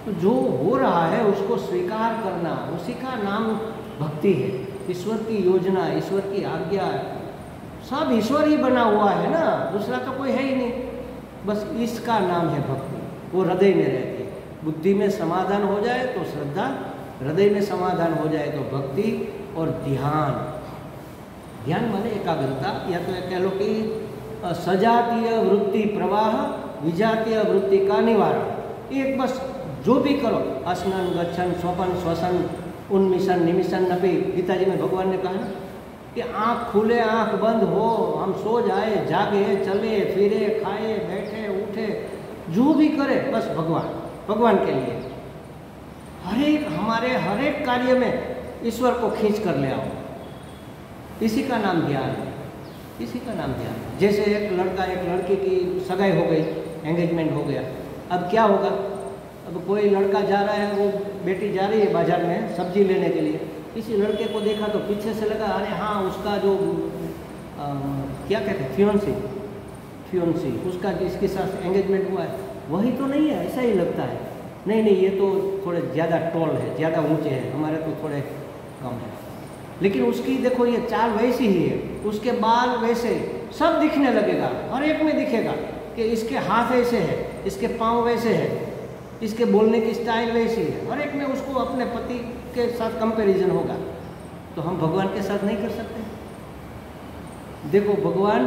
तो जो हो रहा है उसको स्वीकार करना, उसी का नाम भक्ति है, ईश्वर की योजना, ईश्वर की आज्ञा, सब ईश्वर ही बना हुआ है ना, दूसरा तो कोई है ही नहीं। बस इसका नाम है भक्ति, वो हृदय में रहती है। बुद्धि में समाधान हो जाए तो श्रद्धा, हृदय में समाधान हो जाए तो भक्ति, और ध्यान, ध्यान माने एकाग्रता, या तो कह लो कि सजातीय वृत्ति प्रवाह, विजातीय वृत्ति का निवारण। एक बस जो भी करो, स्नान गच्छन स्वपन श्वसन उन्मिशन निमिशन नपी, गीताजी में भगवान ने कहा ना कि आँख खुले आँख बंद हो, हम सो जाए जागे चले फिरे खाए बैठे उठे, जो भी करे बस भगवान, भगवान के लिए। हमारे हर एक कार्य में ईश्वर को खींच कर ले आओ, इसी का नाम ध्यान है, इसी का नाम ध्यान है। जैसे एक लड़का एक लड़की की सगाई हो गई, एंगेजमेंट हो गया, अब क्या होगा? अब कोई लड़का जा रहा है, वो बेटी जा रही है बाजार में सब्जी लेने के लिए, किसी लड़के को देखा तो पीछे से लगा अरे हाँ उसका जो क्या कहते हैं फियोन्सी, उसका जिसके साथ एंगेजमेंट हुआ है वही तो नहीं है, ऐसा ही लगता है। नहीं ये तो थोड़े ज़्यादा टॉल है, ज़्यादा ऊंचे हैं, हमारे तो थोड़े कम है। लेकिन उसकी देखो ये चाल वैसी ही है, उसके बाल वैसे, सब दिखने लगेगा, हर एक में दिखेगा कि इसके हाथ ऐसे है, इसके पाँव वैसे है, इसके बोलने की स्टाइल वैसी है, हर एक में उसको अपने पति के साथ कंपैरिजन होगा। तो हम भगवान के साथ नहीं कर सकते? देखो भगवान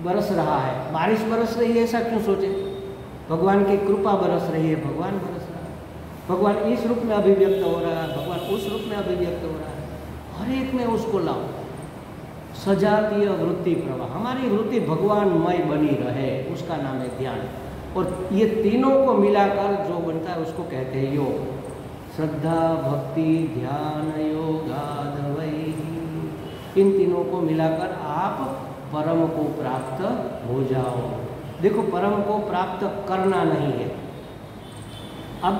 बरस रहा है, बारिश बरस रही है, ऐसा क्यों सोचे? भगवान की कृपा बरस रही है, भगवान बरस रहा है। भगवान इस रूप में अभिव्यक्त हो रहा है, भगवान उस रूप में अभिव्यक्त हो रहा है, हर एक में उसको लाओ। सजातीय वृत्ति प्रवाह, हमारी वृत्ति भगवानमय बनी रहे, उसका नाम है ध्यान। और ये तीनों को मिलाकर जो बनता है उसको कहते हैं योग। श्रद्धा भक्ति ध्यान योगादवैहि, इन तीनों को मिलाकर आप परम को प्राप्त हो जाओ। देखो परम को प्राप्त करना नहीं है। अब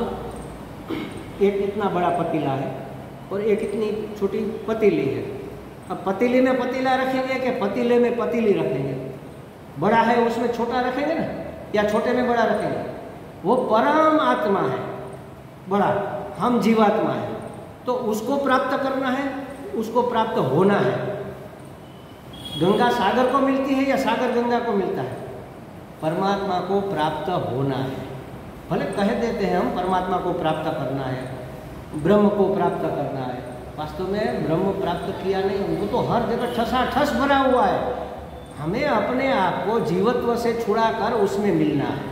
एक इतना बड़ा पतीला है और एक इतनी छोटी पतीली है। अब पतीली में पतीला रखेंगे कि पतीले में पतीली रखेंगे? बड़ा है उसमें छोटा रखेंगे ना, या छोटे में बड़ा रखेंगे? वो परम आत्मा है बड़ा, हम जीवात्मा है, तो उसको प्राप्त करना है, उसको प्राप्त होना है। गंगा सागर को मिलती है या सागर गंगा को मिलता है? परमात्मा को प्राप्त होना है। भले कह देते हैं हम परमात्मा को प्राप्त करना है, ब्रह्म को प्राप्त करना है, वास्तव में ब्रह्म प्राप्त किया नहीं, वो तो हर जगह ठसाठस भरा हुआ है। हमें अपने आप को जीवत्व से छुड़ाकर उसमें मिलना है,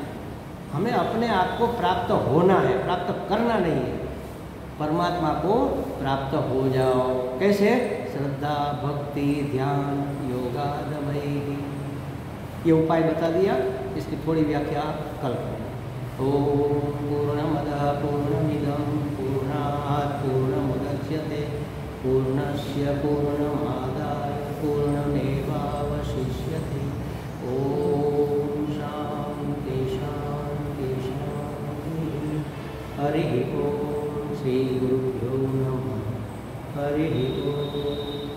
हमें अपने आप को प्राप्त होना है, प्राप्त करना नहीं है। परमात्मा को प्राप्त हो जाओ। कैसे? श्रद्धा भक्ति ध्यान योगादवैहि, ये उपाय बता दिया, इसकी थोड़ी व्याख्या कल करें। ओम पूर्णमदः पूर्णमिदं पूर्णात् पूर्णमुदच्यते पूर्णस्य पूर्णमादाय पूर्णमेवावशिष्यते। ओम शांति शांति शांति। हरि ओम। श्री गुरुभ्यो नमः। हरि ओम।